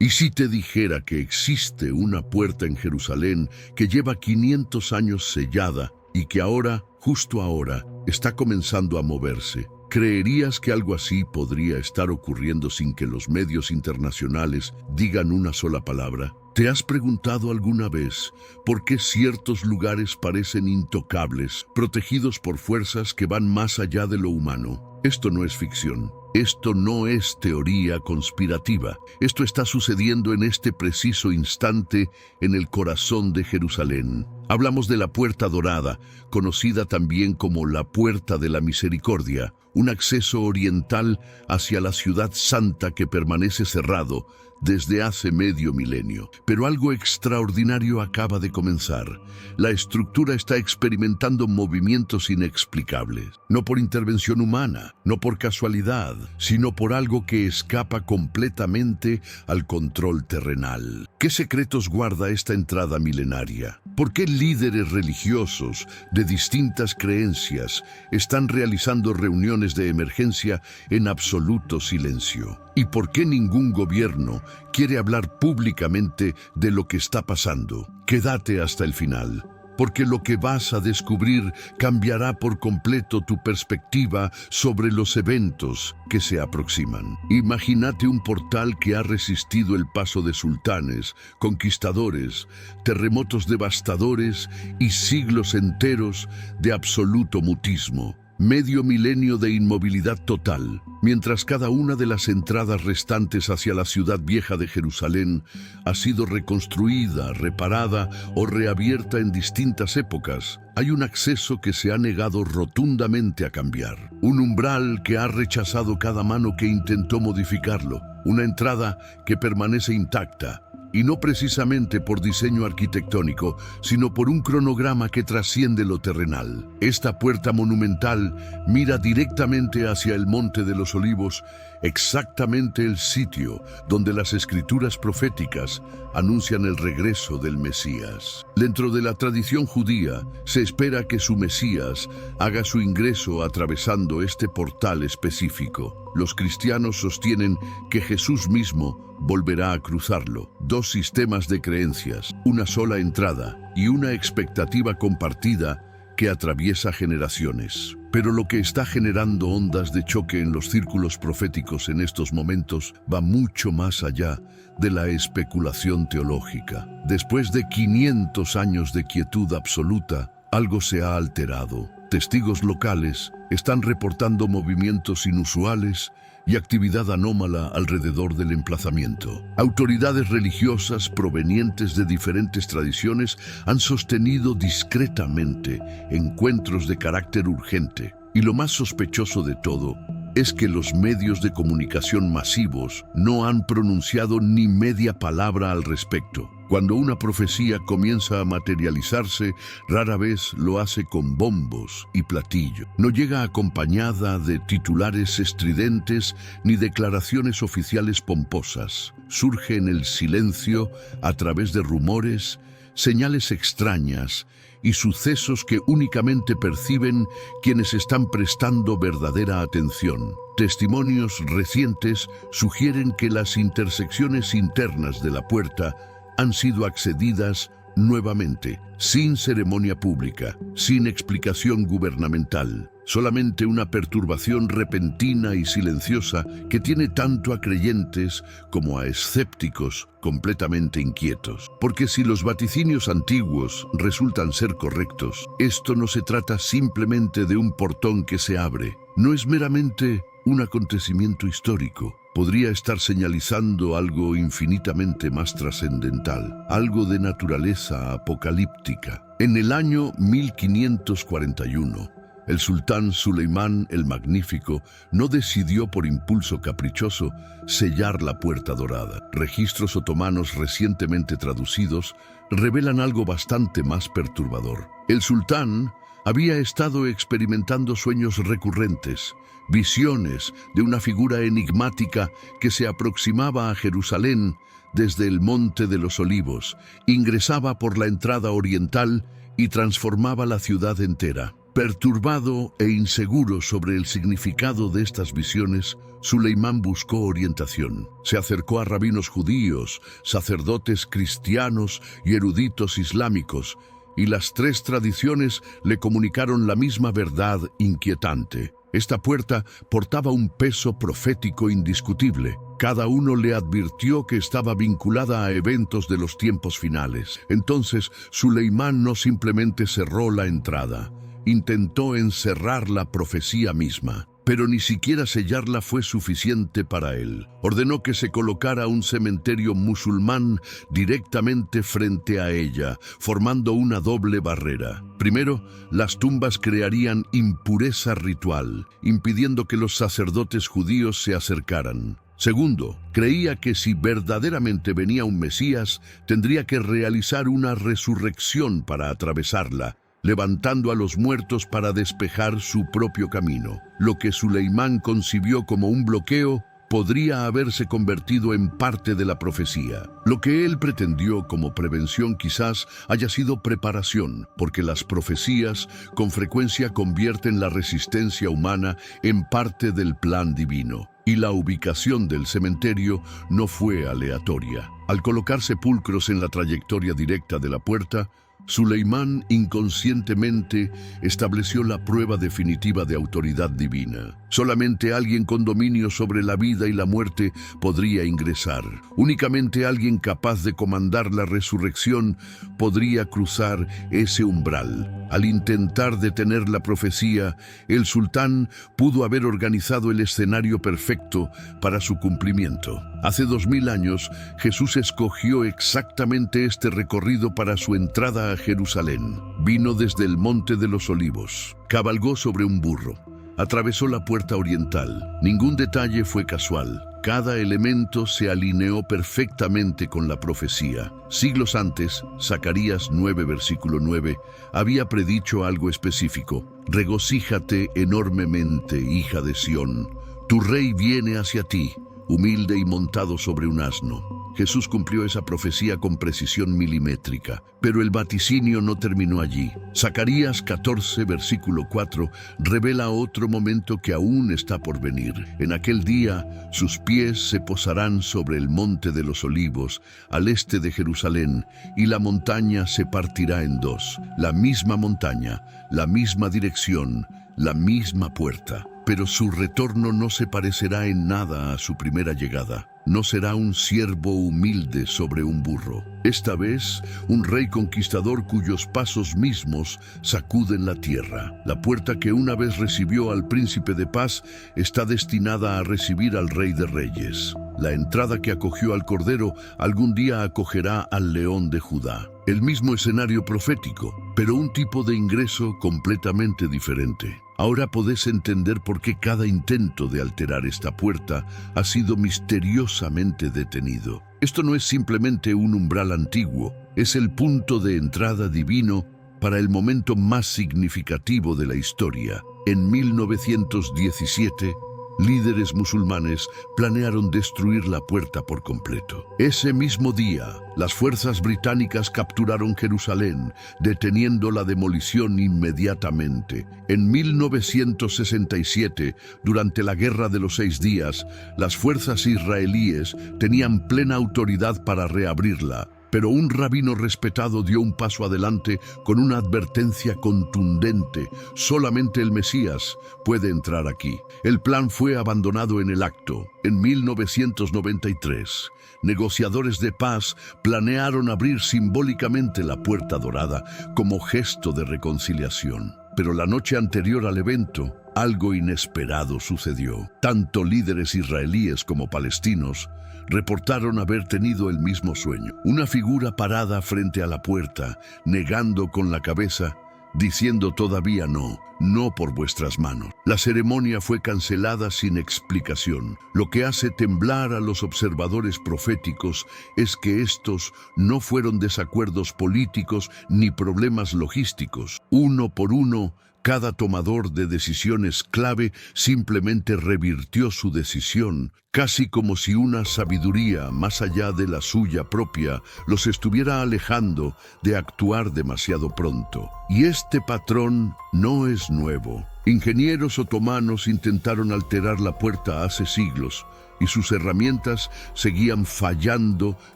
¿Y si te dijera que existe una puerta en Jerusalén que lleva 500 años sellada y que ahora, justo ahora, está comenzando a moverse? ¿Creerías que algo así podría estar ocurriendo sin que los medios internacionales digan una sola palabra? ¿Te has preguntado alguna vez por qué ciertos lugares parecen intocables, protegidos por fuerzas que van más allá de lo humano? Esto no es ficción. Esto no es teoría conspirativa. Esto está sucediendo en este preciso instante en el corazón de Jerusalén. Hablamos de la Puerta Dorada, conocida también como la Puerta de la Misericordia, un acceso oriental hacia la Ciudad Santa que permanece cerrado desde hace medio milenio. Pero algo extraordinario acaba de comenzar. La estructura está experimentando movimientos inexplicables, no por intervención humana, no por casualidad, sino por algo que escapa completamente al control terrenal. ¿Qué secretos guarda esta entrada milenaria? ¿Por qué líderes religiosos de distintas creencias están realizando reuniones de emergencia en absoluto silencio? ¿Y por qué ningún gobierno quiere hablar públicamente de lo que está pasando? Quédate hasta el final, porque lo que vas a descubrir cambiará por completo tu perspectiva sobre los eventos que se aproximan. Imagínate un portal que ha resistido el paso de sultanes, conquistadores, terremotos devastadores y siglos enteros de absoluto mutismo. Medio milenio de inmovilidad total, mientras cada una de las entradas restantes hacia la ciudad vieja de Jerusalén ha sido reconstruida, reparada o reabierta en distintas épocas. Hay un acceso que se ha negado rotundamente a cambiar, un umbral que ha rechazado cada mano que intentó modificarlo, una entrada que permanece intacta, y no precisamente por diseño arquitectónico, sino por un cronograma que trasciende lo terrenal. Esta puerta monumental mira directamente hacia el Monte de los Olivos, exactamente el sitio donde las escrituras proféticas anuncian el regreso del Mesías. Dentro de la tradición judía, se espera que su Mesías haga su ingreso atravesando este portal específico. Los cristianos sostienen que Jesús mismo volverá a cruzarlo. Dos sistemas de creencias, una sola entrada y una expectativa compartida que atraviesa generaciones. Pero lo que está generando ondas de choque en los círculos proféticos en estos momentos va mucho más allá de la especulación teológica. Después de 500 años de quietud absoluta, algo se ha alterado. Testigos locales están reportando movimientos inusuales y actividad anómala alrededor del emplazamiento. Autoridades religiosas provenientes de diferentes tradiciones han sostenido discretamente encuentros de carácter urgente. Y lo más sospechoso de todo es que los medios de comunicación masivos no han pronunciado ni media palabra al respecto. Cuando una profecía comienza a materializarse, rara vez lo hace con bombos y platillos. No llega acompañada de titulares estridentes ni declaraciones oficiales pomposas. Surge en el silencio a través de rumores, señales extrañas y sucesos que únicamente perciben quienes están prestando verdadera atención. Testimonios recientes sugieren que las intersecciones internas de la puerta han sido accedidas nuevamente, sin ceremonia pública, sin explicación gubernamental. Solamente una perturbación repentina y silenciosa que tiene tanto a creyentes como a escépticos completamente inquietos. Porque si los vaticinios antiguos resultan ser correctos, esto no se trata simplemente de un portón que se abre. No es meramente un acontecimiento histórico. Podría estar señalizando algo infinitamente más trascendental, algo de naturaleza apocalíptica. En el año 1541, el sultán Suleimán el Magnífico no decidió por impulso caprichoso sellar la Puerta Dorada. Registros otomanos recientemente traducidos revelan algo bastante más perturbador. El sultán había estado experimentando sueños recurrentes, visiones de una figura enigmática que se aproximaba a Jerusalén desde el Monte de los Olivos, ingresaba por la entrada oriental y transformaba la ciudad entera. Perturbado e inseguro sobre el significado de estas visiones, Suleimán buscó orientación. Se acercó a rabinos judíos, sacerdotes cristianos y eruditos islámicos, y las tres tradiciones le comunicaron la misma verdad inquietante. Esta puerta portaba un peso profético indiscutible. Cada uno le advirtió que estaba vinculada a eventos de los tiempos finales. Entonces, Suleimán no simplemente cerró la entrada, intentó encerrar la profecía misma. Pero ni siquiera sellarla fue suficiente para él. Ordenó que se colocara un cementerio musulmán directamente frente a ella, formando una doble barrera. Primero, las tumbas crearían impureza ritual, impidiendo que los sacerdotes judíos se acercaran. Segundo, creía que si verdaderamente venía un Mesías, tendría que realizar una resurrección para atravesarla, levantando a los muertos para despejar su propio camino. Lo que Suleimán concibió como un bloqueo podría haberse convertido en parte de la profecía. Lo que él pretendió como prevención quizás haya sido preparación, porque las profecías con frecuencia convierten la resistencia humana en parte del plan divino. Y la ubicación del cementerio no fue aleatoria. Al colocar sepulcros en la trayectoria directa de la puerta, Suleimán inconscientemente estableció la prueba definitiva de autoridad divina. Solamente alguien con dominio sobre la vida y la muerte podría ingresar. Únicamente alguien capaz de comandar la resurrección podría cruzar ese umbral. Al intentar detener la profecía, el sultán pudo haber organizado el escenario perfecto para su cumplimiento. Hace 2000 años, Jesús escogió exactamente este recorrido para su entrada a Jerusalén. Vino desde el Monte de los Olivos, cabalgó sobre un burro, atravesó la puerta oriental. Ningún detalle fue casual. Cada elemento se alineó perfectamente con la profecía. Siglos antes, Zacarías 9, versículo 9, había predicho algo específico. Regocíjate enormemente, hija de Sión. Tu rey viene hacia ti, humilde y montado sobre un asno. Jesús cumplió esa profecía con precisión milimétrica, pero el vaticinio no terminó allí. Zacarías 14, versículo 4, revela otro momento que aún está por venir. En aquel día, sus pies se posarán sobre el monte de los olivos, al este de Jerusalén, y la montaña se partirá en dos. La misma montaña, la misma dirección, la misma puerta. Pero su retorno no se parecerá en nada a su primera llegada. No será un siervo humilde sobre un burro. Esta vez, un rey conquistador cuyos pasos mismos sacuden la tierra. La puerta que una vez recibió al príncipe de paz está destinada a recibir al rey de reyes. La entrada que acogió al cordero algún día acogerá al león de Judá. El mismo escenario profético, pero un tipo de ingreso completamente diferente. Ahora podés entender por qué cada intento de alterar esta puerta ha sido misteriosamente detenido. Esto no es simplemente un umbral antiguo, es el punto de entrada divino para el momento más significativo de la historia. En 1917, líderes musulmanes planearon destruir la puerta por completo. Ese mismo día, las fuerzas británicas capturaron Jerusalén, deteniendo la demolición inmediatamente. En 1967, durante la Guerra de los 6 días, las fuerzas israelíes tenían plena autoridad para reabrirla. Pero un rabino respetado dio un paso adelante con una advertencia contundente. Solamente el Mesías puede entrar aquí. El plan fue abandonado en el acto. En 1993, negociadores de paz planearon abrir simbólicamente la puerta dorada como gesto de reconciliación. Pero la noche anterior al evento, algo inesperado sucedió. Tanto líderes israelíes como palestinos reportaron haber tenido el mismo sueño. Una figura parada frente a la puerta, negando con la cabeza, diciendo todavía no, no por vuestras manos. La ceremonia fue cancelada sin explicación. Lo que hace temblar a los observadores proféticos es que estos no fueron desacuerdos políticos ni problemas logísticos. Uno por uno, Cada tomador de decisiones clave simplemente revirtió su decisión, casi como si una sabiduría más allá de la suya propia los estuviera alejando de actuar demasiado pronto. Y este patrón no es nuevo. Ingenieros otomanos intentaron alterar la puerta hace siglos, y sus herramientas seguían fallando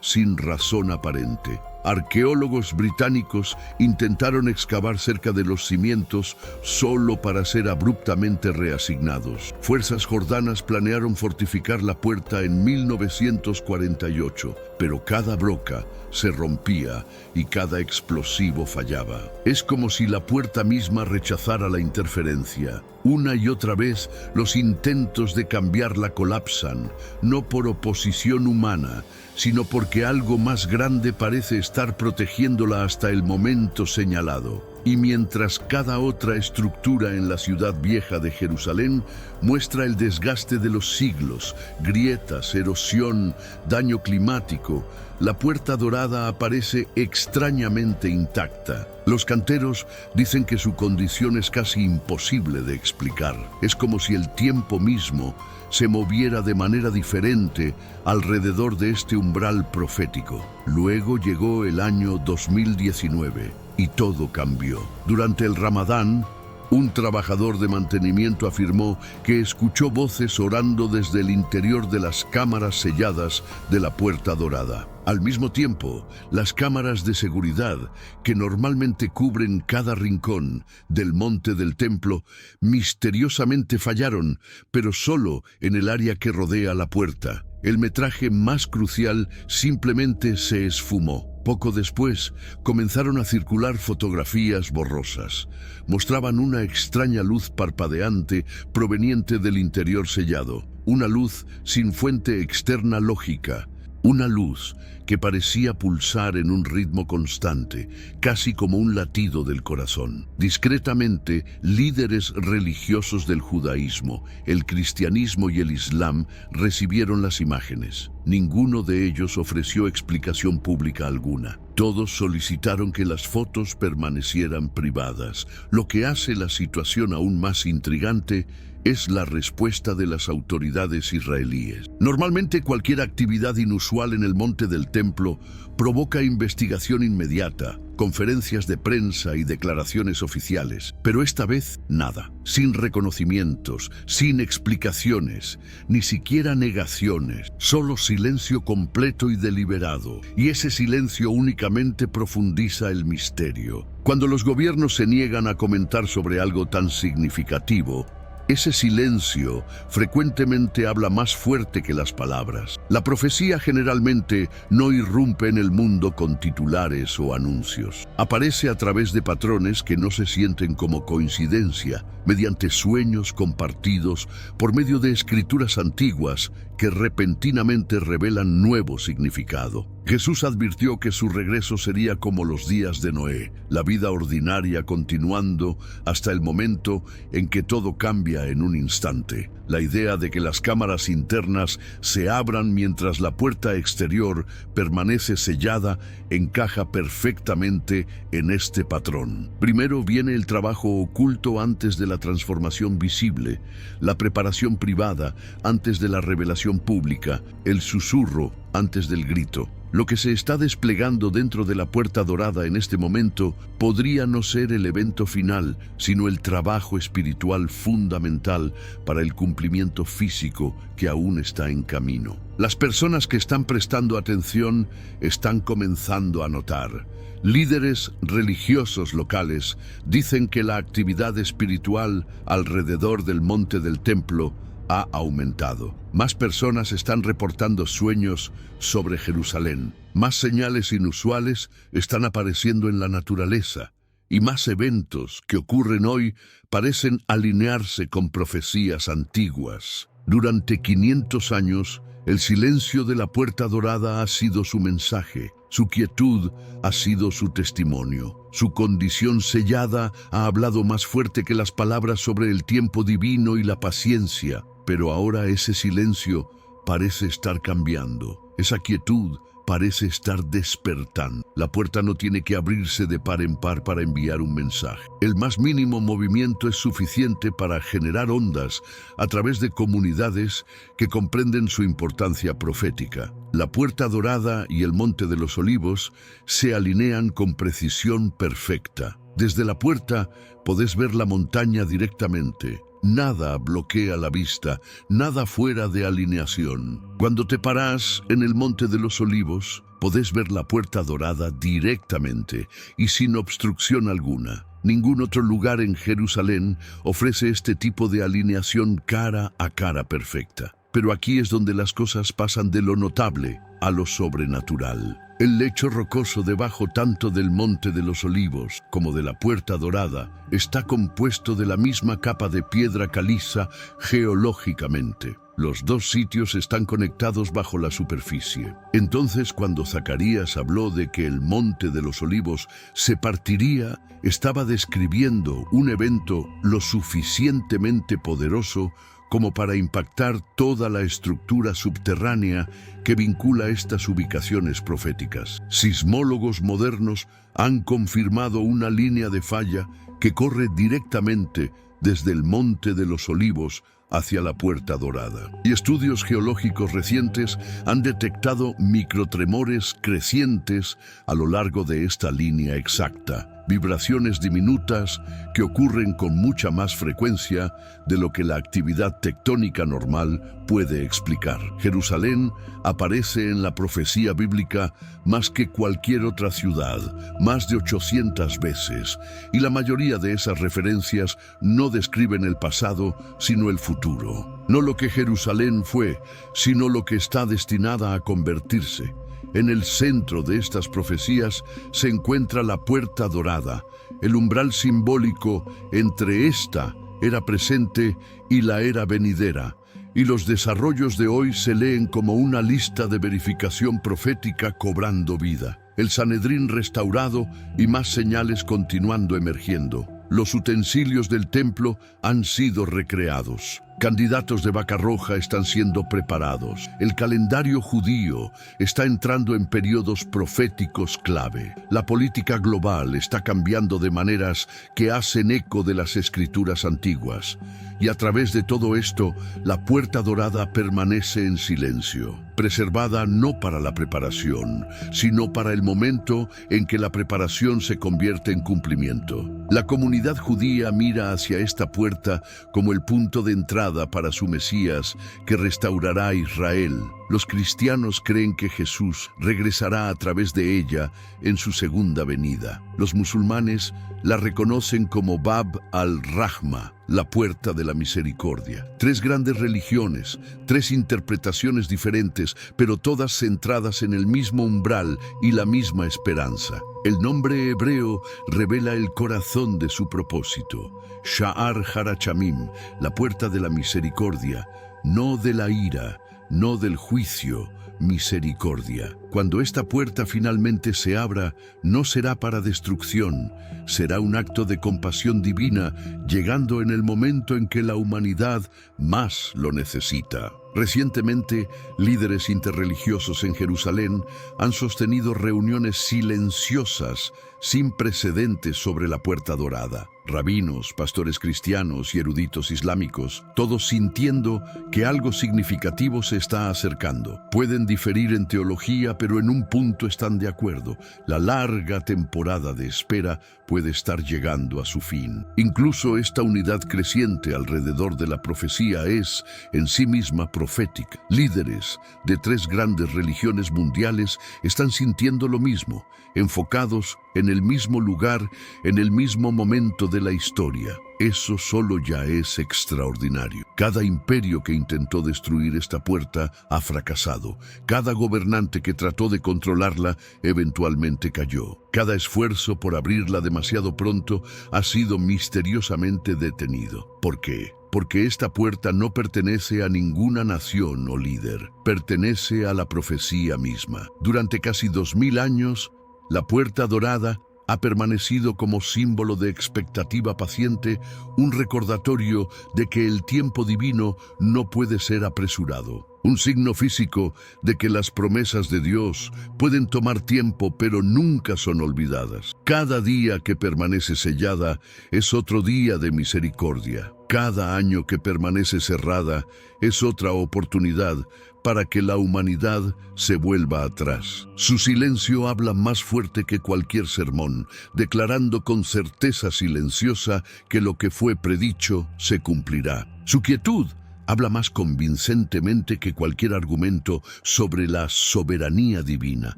sin razón aparente. Arqueólogos británicos intentaron excavar cerca de los cimientos solo para ser abruptamente reasignados. Fuerzas jordanas planearon fortificar la puerta en 1948, pero cada broca se rompía y cada explosivo fallaba. Es como si la puerta misma rechazara la interferencia. Una y otra vez los intentos de cambiarla colapsan, no por oposición humana, sino porque algo más grande parece estar protegiéndola hasta el momento señalado. Y mientras cada otra estructura en la ciudad vieja de Jerusalén muestra el desgaste de los siglos, grietas, erosión, daño climático, la Puerta Dorada aparece extrañamente intacta. Los canteros dicen que su condición es casi imposible de explicar. Es como si el tiempo mismo se moviera de manera diferente alrededor de este umbral profético. Luego llegó el año 2019 y todo cambió. Durante el Ramadán, un trabajador de mantenimiento afirmó que escuchó voces orando desde el interior de las cámaras selladas de la Puerta Dorada. Al mismo tiempo, las cámaras de seguridad, que normalmente cubren cada rincón del monte del templo, misteriosamente fallaron, pero solo en el área que rodea la puerta. El metraje más crucial simplemente se esfumó. Poco después, comenzaron a circular fotografías borrosas. Mostraban una extraña luz parpadeante proveniente del interior sellado. Una luz sin fuente externa lógica. Una luz que parecía pulsar en un ritmo constante, casi como un latido del corazón. Discretamente, líderes religiosos del judaísmo, el cristianismo y el islam recibieron las imágenes. Ninguno de ellos ofreció explicación pública alguna. Todos solicitaron que las fotos permanecieran privadas. Lo que hace la situación aún más intrigante es la respuesta de las autoridades israelíes. Normalmente cualquier actividad inusual en el monte del templo provoca investigación inmediata, conferencias de prensa y declaraciones oficiales, pero esta vez nada, sin reconocimientos, sin explicaciones, ni siquiera negaciones, solo silencio completo y deliberado, y ese silencio únicamente profundiza el misterio. Cuando los gobiernos se niegan a comentar sobre algo tan significativo, ese silencio frecuentemente habla más fuerte que las palabras. La profecía generalmente no irrumpe en el mundo con titulares o anuncios. Aparece a través de patrones que no se sienten como coincidencia, mediante sueños compartidos por medio de escrituras antiguas que repentinamente revelan nuevo significado. Jesús advirtió que su regreso sería como los días de Noé, la vida ordinaria continuando hasta el momento en que todo cambia en un instante. La idea de que las cámaras internas se abran mientras la puerta exterior permanece sellada encaja perfectamente en este patrón. Primero viene el trabajo oculto antes de la transformación visible, la preparación privada antes de la revelación pública, el susurro antes del grito. Lo que se está desplegando dentro de la Puerta Dorada en este momento podría no ser el evento final, sino el trabajo espiritual fundamental para el cumplimiento físico que aún está en camino. Las personas que están prestando atención están comenzando a notar. Líderes religiosos locales dicen que la actividad espiritual alrededor del monte del templo ha aumentado. Más personas están reportando sueños sobre Jerusalén. Más señales inusuales están apareciendo en la naturaleza. Y más eventos que ocurren hoy parecen alinearse con profecías antiguas. Durante 500 años, el silencio de la Puerta Dorada ha sido su mensaje. Su quietud ha sido su testimonio. Su condición sellada ha hablado más fuerte que las palabras sobre el tiempo divino y la paciencia. Pero ahora ese silencio parece estar cambiando. Esa quietud parece estar despertando. La puerta no tiene que abrirse de par en par para enviar un mensaje. El más mínimo movimiento es suficiente para generar ondas a través de comunidades que comprenden su importancia profética. La Puerta Dorada y el Monte de los Olivos se alinean con precisión perfecta. Desde la puerta podés ver la montaña directamente. Nada bloquea la vista, nada fuera de alineación. Cuando te parás en el Monte de los Olivos, podés ver la Puerta Dorada directamente y sin obstrucción alguna. Ningún otro lugar en Jerusalén ofrece este tipo de alineación cara a cara perfecta. Pero aquí es donde las cosas pasan de lo notable a lo sobrenatural. El lecho rocoso debajo tanto del Monte de los Olivos como de la Puerta Dorada está compuesto de la misma capa de piedra caliza geológicamente. Los dos sitios están conectados bajo la superficie. Entonces, cuando Zacarías habló de que el Monte de los Olivos se partiría, estaba describiendo un evento lo suficientemente poderoso como para impactar toda la estructura subterránea que vincula estas ubicaciones proféticas. Sismólogos modernos han confirmado una línea de falla que corre directamente desde el Monte de los Olivos hacia la Puerta Dorada. Y estudios geológicos recientes han detectado microtremores crecientes a lo largo de esta línea exacta. Vibraciones diminutas que ocurren con mucha más frecuencia de lo que la actividad tectónica normal puede explicar. Jerusalén aparece en la profecía bíblica más que cualquier otra ciudad, más de 800 veces, y la mayoría de esas referencias no describen el pasado, sino el futuro. No lo que Jerusalén fue, sino lo que está destinada a convertirse. En el centro de estas profecías se encuentra la Puerta Dorada, el umbral simbólico entre esta era presente y la era venidera, y los desarrollos de hoy se leen como una lista de verificación profética cobrando vida. El Sanedrín restaurado y más señales continuando emergiendo. Los utensilios del templo han sido recreados. Candidatos de vaca roja están siendo preparados. El calendario judío está entrando en periodos proféticos clave. La política global está cambiando de maneras que hacen eco de las escrituras antiguas. Y a través de todo esto, la Puerta Dorada permanece en silencio, preservada no para la preparación, sino para el momento en que la preparación se convierte en cumplimiento. La comunidad judía mira hacia esta puerta como el punto de entrada para su Mesías que restaurará a Israel. Los cristianos creen que Jesús regresará a través de ella en su segunda venida. Los musulmanes la reconocen como Bab al-Rahma, la puerta de la misericordia. Tres grandes religiones, tres interpretaciones diferentes, pero todas centradas en el mismo umbral y la misma esperanza. El nombre hebreo revela el corazón de su propósito. Sha'ar Harachamim, la puerta de la misericordia, no de la ira, no del juicio, misericordia. Cuando esta puerta finalmente se abra, no será para destrucción, será un acto de compasión divina, llegando en el momento en que la humanidad más lo necesita. Recientemente, líderes interreligiosos en Jerusalén han sostenido reuniones silenciosas sin precedentes sobre la Puerta Dorada. Rabinos, pastores cristianos y eruditos islámicos, todos sintiendo que algo significativo se está acercando. Pueden diferir en teología, pero en un punto están de acuerdo. La larga temporada de espera puede estar llegando a su fin. Incluso esta unidad creciente alrededor de la profecía es, en sí misma, profética. Líderes de tres grandes religiones mundiales están sintiendo lo mismo, enfocados en el mismo lugar, en el mismo momento de la historia. Eso solo ya es extraordinario. Cada imperio que intentó destruir esta puerta ha fracasado. Cada gobernante que trató de controlarla eventualmente cayó. Cada esfuerzo por abrirla demasiado pronto ha sido misteriosamente detenido. ¿Por qué? Porque esta puerta no pertenece a ninguna nación o líder. Pertenece a la profecía misma. Durante casi 2000 años, la Puerta Dorada ha permanecido como símbolo de expectativa paciente, un recordatorio de que el tiempo divino no puede ser apresurado. un signo físico de que las promesas de Dios pueden tomar tiempo, pero nunca son olvidadas. Cada día que permanece sellada es otro día de misericordia. Cada año que permanece cerrada es otra oportunidad para que la humanidad se vuelva atrás. Su silencio habla más fuerte que cualquier sermón, declarando con certeza silenciosa que lo que fue predicho se cumplirá. Su quietud habla más convincentemente que cualquier argumento sobre la soberanía divina.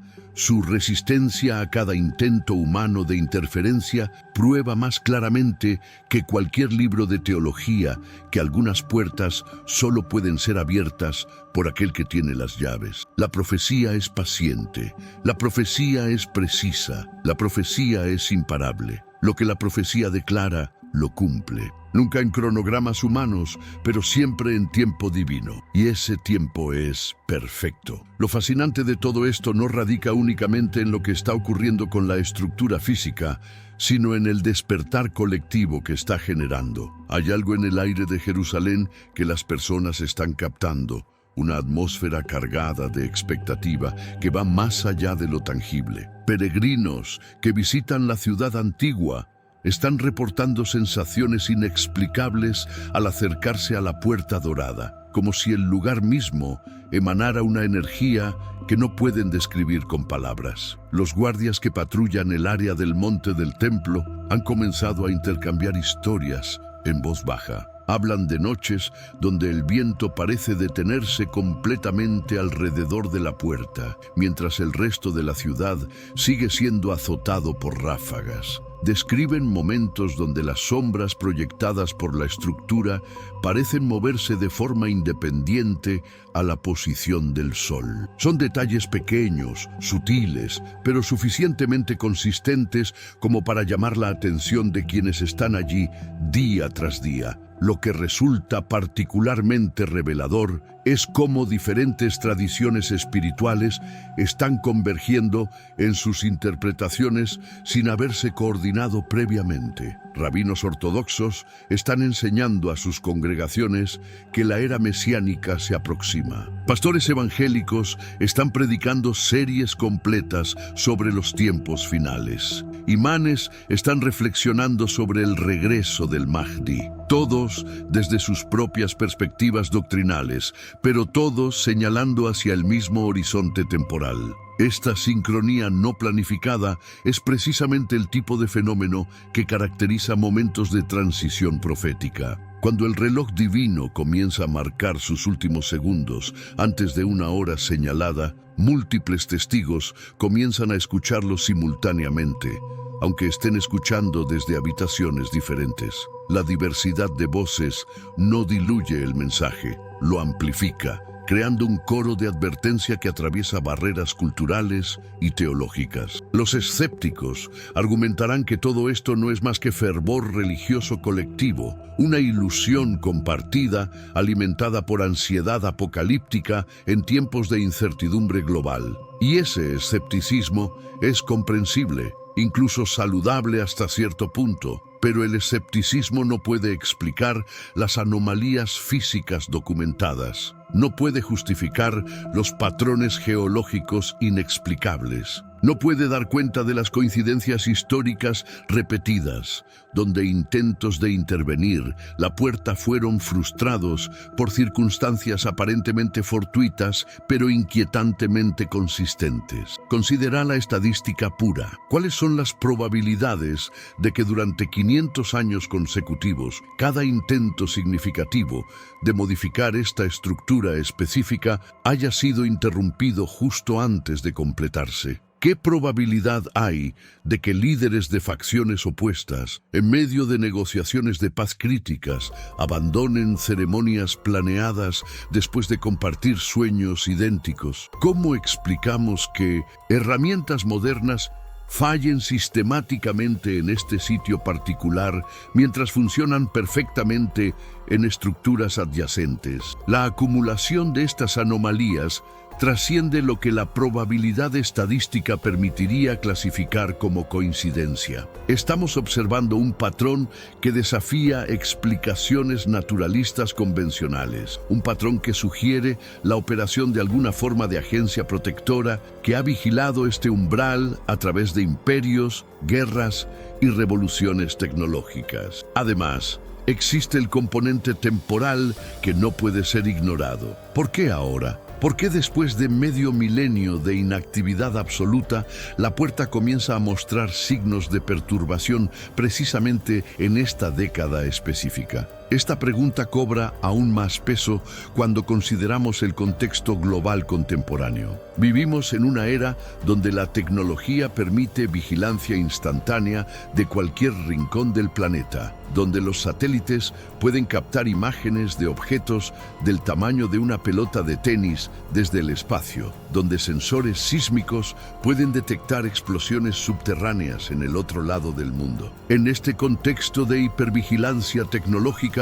Su resistencia a cada intento humano de interferencia prueba más claramente que cualquier libro de teología que algunas puertas solo pueden ser abiertas por aquel que tiene las llaves. La profecía es paciente, la profecía es precisa, la profecía es imparable. Lo que la profecía declara, lo cumple. Nunca en cronogramas humanos, pero siempre en tiempo divino. Y ese tiempo es perfecto. Lo fascinante de todo esto no radica únicamente en lo que está ocurriendo con la estructura física, sino en el despertar colectivo que está generando. Hay algo en el aire de Jerusalén que las personas están captando. Una atmósfera cargada de expectativa que va más allá de lo tangible. Peregrinos que visitan la ciudad antigua están reportando sensaciones inexplicables al acercarse a la puerta dorada, como si el lugar mismo emanara una energía que no pueden describir con palabras. Los guardias que patrullan el área del monte del templo han comenzado a intercambiar historias en voz baja. Hablan de noches donde el viento parece detenerse completamente alrededor de la puerta, mientras el resto de la ciudad sigue siendo azotado por ráfagas. Describen momentos donde las sombras proyectadas por la estructura parecen moverse de forma independiente a la posición del sol. Son detalles pequeños, sutiles, pero suficientemente consistentes como para llamar la atención de quienes están allí día tras día. Lo que resulta particularmente revelador es cómo diferentes tradiciones espirituales están convergiendo en sus interpretaciones sin haberse coordinado previamente. Rabinos ortodoxos están enseñando a sus congregaciones que la era mesiánica se aproxima. Pastores evangélicos están predicando series completas sobre los tiempos finales. Imanes están reflexionando sobre el regreso del Mahdi. Todos desde sus propias perspectivas doctrinales, pero todos señalando hacia el mismo horizonte temporal. Esta sincronía no planificada es precisamente el tipo de fenómeno que caracteriza momentos de transición profética. Cuando el reloj divino comienza a marcar sus últimos segundos antes de una hora señalada, múltiples testigos comienzan a escucharlo simultáneamente, aunque estén escuchando desde habitaciones diferentes. La diversidad de voces no diluye el mensaje, lo amplifica, creando un coro de advertencia que atraviesa barreras culturales y teológicas. Los escépticos argumentarán que todo esto no es más que fervor religioso colectivo, una ilusión compartida alimentada por ansiedad apocalíptica en tiempos de incertidumbre global. Y ese escepticismo es comprensible, incluso saludable hasta cierto punto, pero el escepticismo no puede explicar las anomalías físicas documentadas. No puede justificar los patrones geológicos inexplicables. No puede dar cuenta de las coincidencias históricas repetidas, donde intentos de intervenir la puerta fueron frustrados por circunstancias aparentemente fortuitas, pero inquietantemente consistentes. Considera la estadística pura. ¿Cuáles son las probabilidades de que durante 500 años consecutivos, cada intento significativo de modificar esta estructura específica haya sido interrumpido justo antes de completarse? ¿Qué probabilidad hay de que líderes de facciones opuestas, en medio de negociaciones de paz críticas, abandonen ceremonias planeadas después de compartir sueños idénticos? ¿Cómo explicamos que herramientas modernas fallen sistemáticamente en este sitio particular mientras funcionan perfectamente en estructuras adyacentes? La acumulación de estas anomalías trasciende lo que la probabilidad estadística permitiría clasificar como coincidencia. Estamos observando un patrón que desafía explicaciones naturalistas convencionales, un patrón que sugiere la operación de alguna forma de agencia protectora que ha vigilado este umbral a través de imperios, guerras y revoluciones tecnológicas. Además, existe el componente temporal que no puede ser ignorado. ¿Por qué ahora? ¿Por qué después de medio milenio de inactividad absoluta, la puerta comienza a mostrar signos de perturbación precisamente en esta década específica? Esta pregunta cobra aún más peso cuando consideramos el contexto global contemporáneo. Vivimos en una era donde la tecnología permite vigilancia instantánea de cualquier rincón del planeta, donde los satélites pueden captar imágenes de objetos del tamaño de una pelota de tenis desde el espacio, donde sensores sísmicos pueden detectar explosiones subterráneas en el otro lado del mundo. En este contexto de hipervigilancia tecnológica,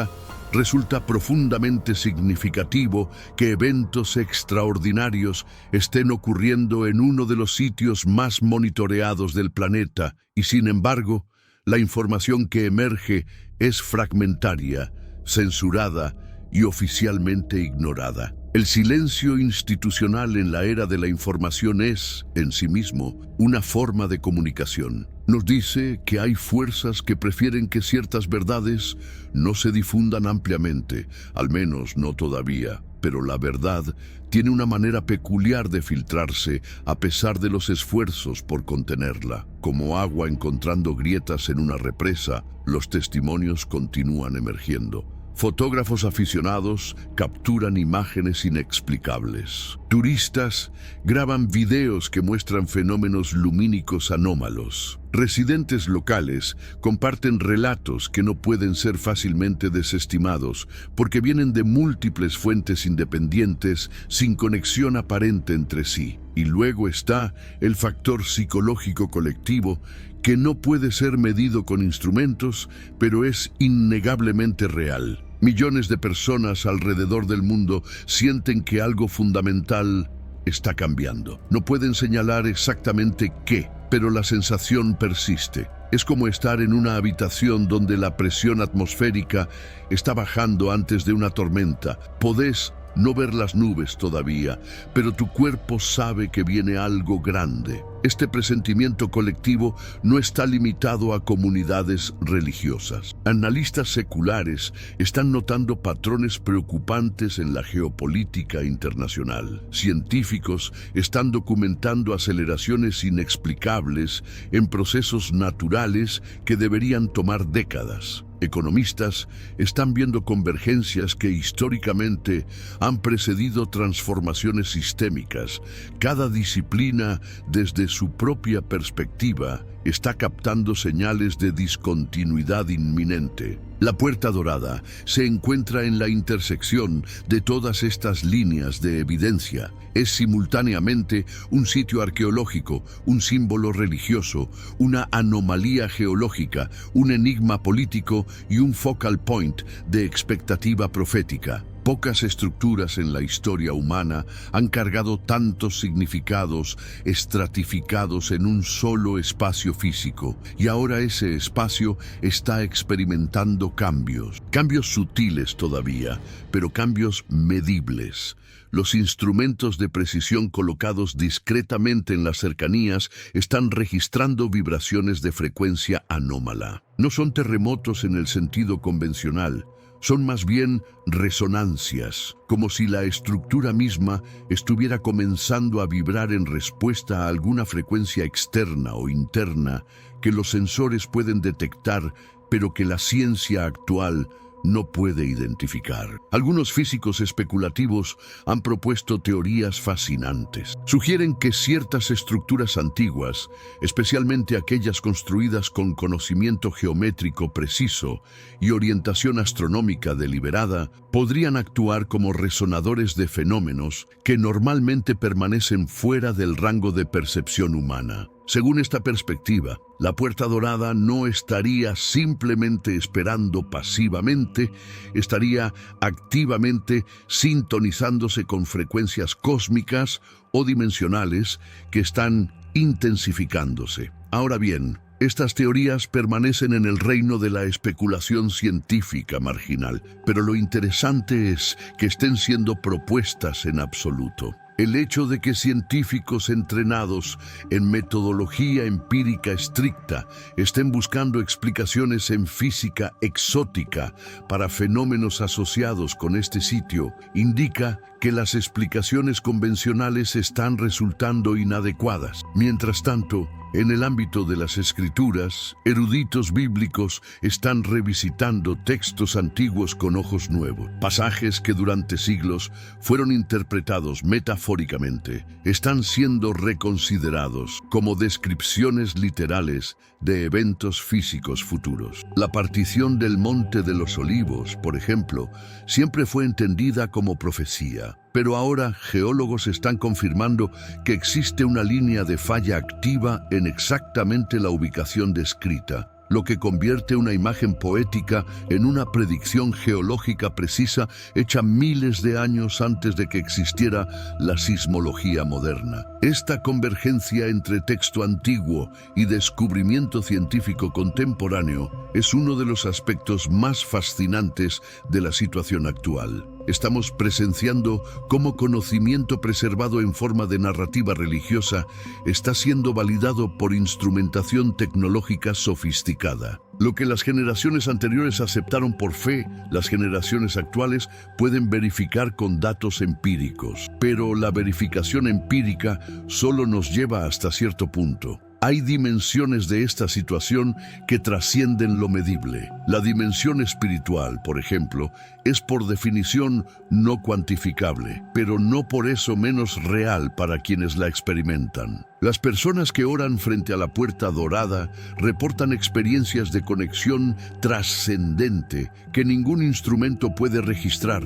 resulta profundamente significativo que eventos extraordinarios estén ocurriendo en uno de los sitios más monitoreados del planeta y, sin embargo, la información que emerge es fragmentaria, censurada y oficialmente ignorada. El silencio institucional en la era de la información es, en sí mismo, una forma de comunicación. Nos dice que hay fuerzas que prefieren que ciertas verdades no se difundan ampliamente, al menos no todavía. Pero la verdad tiene una manera peculiar de filtrarse a pesar de los esfuerzos por contenerla. Como agua encontrando grietas en una represa, los testimonios continúan emergiendo. Fotógrafos aficionados capturan imágenes inexplicables. Turistas graban videos que muestran fenómenos lumínicos anómalos. Residentes locales comparten relatos que no pueden ser fácilmente desestimados porque vienen de múltiples fuentes independientes sin conexión aparente entre sí. Y luego está el factor psicológico colectivo que no puede ser medido con instrumentos, pero es innegablemente real. Millones de personas alrededor del mundo sienten que algo fundamental está cambiando. No pueden señalar exactamente qué, pero la sensación persiste. Es como estar en una habitación donde la presión atmosférica está bajando antes de una tormenta. Podés no ver las nubes todavía, pero tu cuerpo sabe que viene algo grande. Este presentimiento colectivo no está limitado a comunidades religiosas. Analistas seculares están notando patrones preocupantes en la geopolítica internacional. Científicos están documentando aceleraciones inexplicables en procesos naturales que deberían tomar décadas. Economistas están viendo convergencias que históricamente han precedido transformaciones sistémicas. Cada disciplina, desde su propia perspectiva, está captando señales de discontinuidad inminente. La Puerta Dorada se encuentra en la intersección de todas estas líneas de evidencia. Es simultáneamente un sitio arqueológico, un símbolo religioso, una anomalía geológica, un enigma político y un focal point de expectativa profética. Pocas estructuras en la historia humana han cargado tantos significados estratificados en un solo espacio físico, y ahora ese espacio está experimentando cambios sutiles todavía, pero cambios medibles. Los instrumentos de precisión colocados discretamente en las cercanías están registrando vibraciones de frecuencia anómala. No son terremotos en el sentido convencional, son más bien resonancias, como si la estructura misma estuviera comenzando a vibrar en respuesta a alguna frecuencia externa o interna que los sensores pueden detectar, pero que la ciencia actual no puede identificar. Algunos físicos especulativos han propuesto teorías fascinantes. Sugieren que ciertas estructuras antiguas, especialmente aquellas construidas con conocimiento geométrico preciso y orientación astronómica deliberada, podrían actuar como resonadores de fenómenos que normalmente permanecen fuera del rango de percepción humana. Según esta perspectiva, la Puerta Dorada no estaría simplemente esperando pasivamente, estaría activamente sintonizándose con frecuencias cósmicas o dimensionales que están intensificándose. Ahora bien, estas teorías permanecen en el reino de la especulación científica marginal, pero lo interesante es que estén siendo propuestas en absoluto. El hecho de que científicos entrenados en metodología empírica estricta estén buscando explicaciones en física exótica para fenómenos asociados con este sitio indica que las explicaciones convencionales están resultando inadecuadas. Mientras tanto, en el ámbito de las escrituras, eruditos bíblicos están revisitando textos antiguos con ojos nuevos. Pasajes que durante siglos fueron interpretados metafóricamente, están siendo reconsiderados como descripciones literales de eventos físicos futuros. La partición del Monte de los Olivos, por ejemplo, siempre fue entendida como profecía. Pero ahora geólogos están confirmando que existe una línea de falla activa en exactamente la ubicación descrita, lo que convierte una imagen poética en una predicción geológica precisa hecha miles de años antes de que existiera la sismología moderna. Esta convergencia entre texto antiguo y descubrimiento científico contemporáneo es uno de los aspectos más fascinantes de la situación actual. Estamos presenciando cómo conocimiento preservado en forma de narrativa religiosa está siendo validado por instrumentación tecnológica sofisticada. Lo que las generaciones anteriores aceptaron por fe, las generaciones actuales pueden verificar con datos empíricos. Pero la verificación empírica solo nos lleva hasta cierto punto. Hay dimensiones de esta situación que trascienden lo medible. La dimensión espiritual, por ejemplo, es por definición no cuantificable, pero no por eso menos real para quienes la experimentan. Las personas que oran frente a la Puerta Dorada reportan experiencias de conexión trascendente que ningún instrumento puede registrar,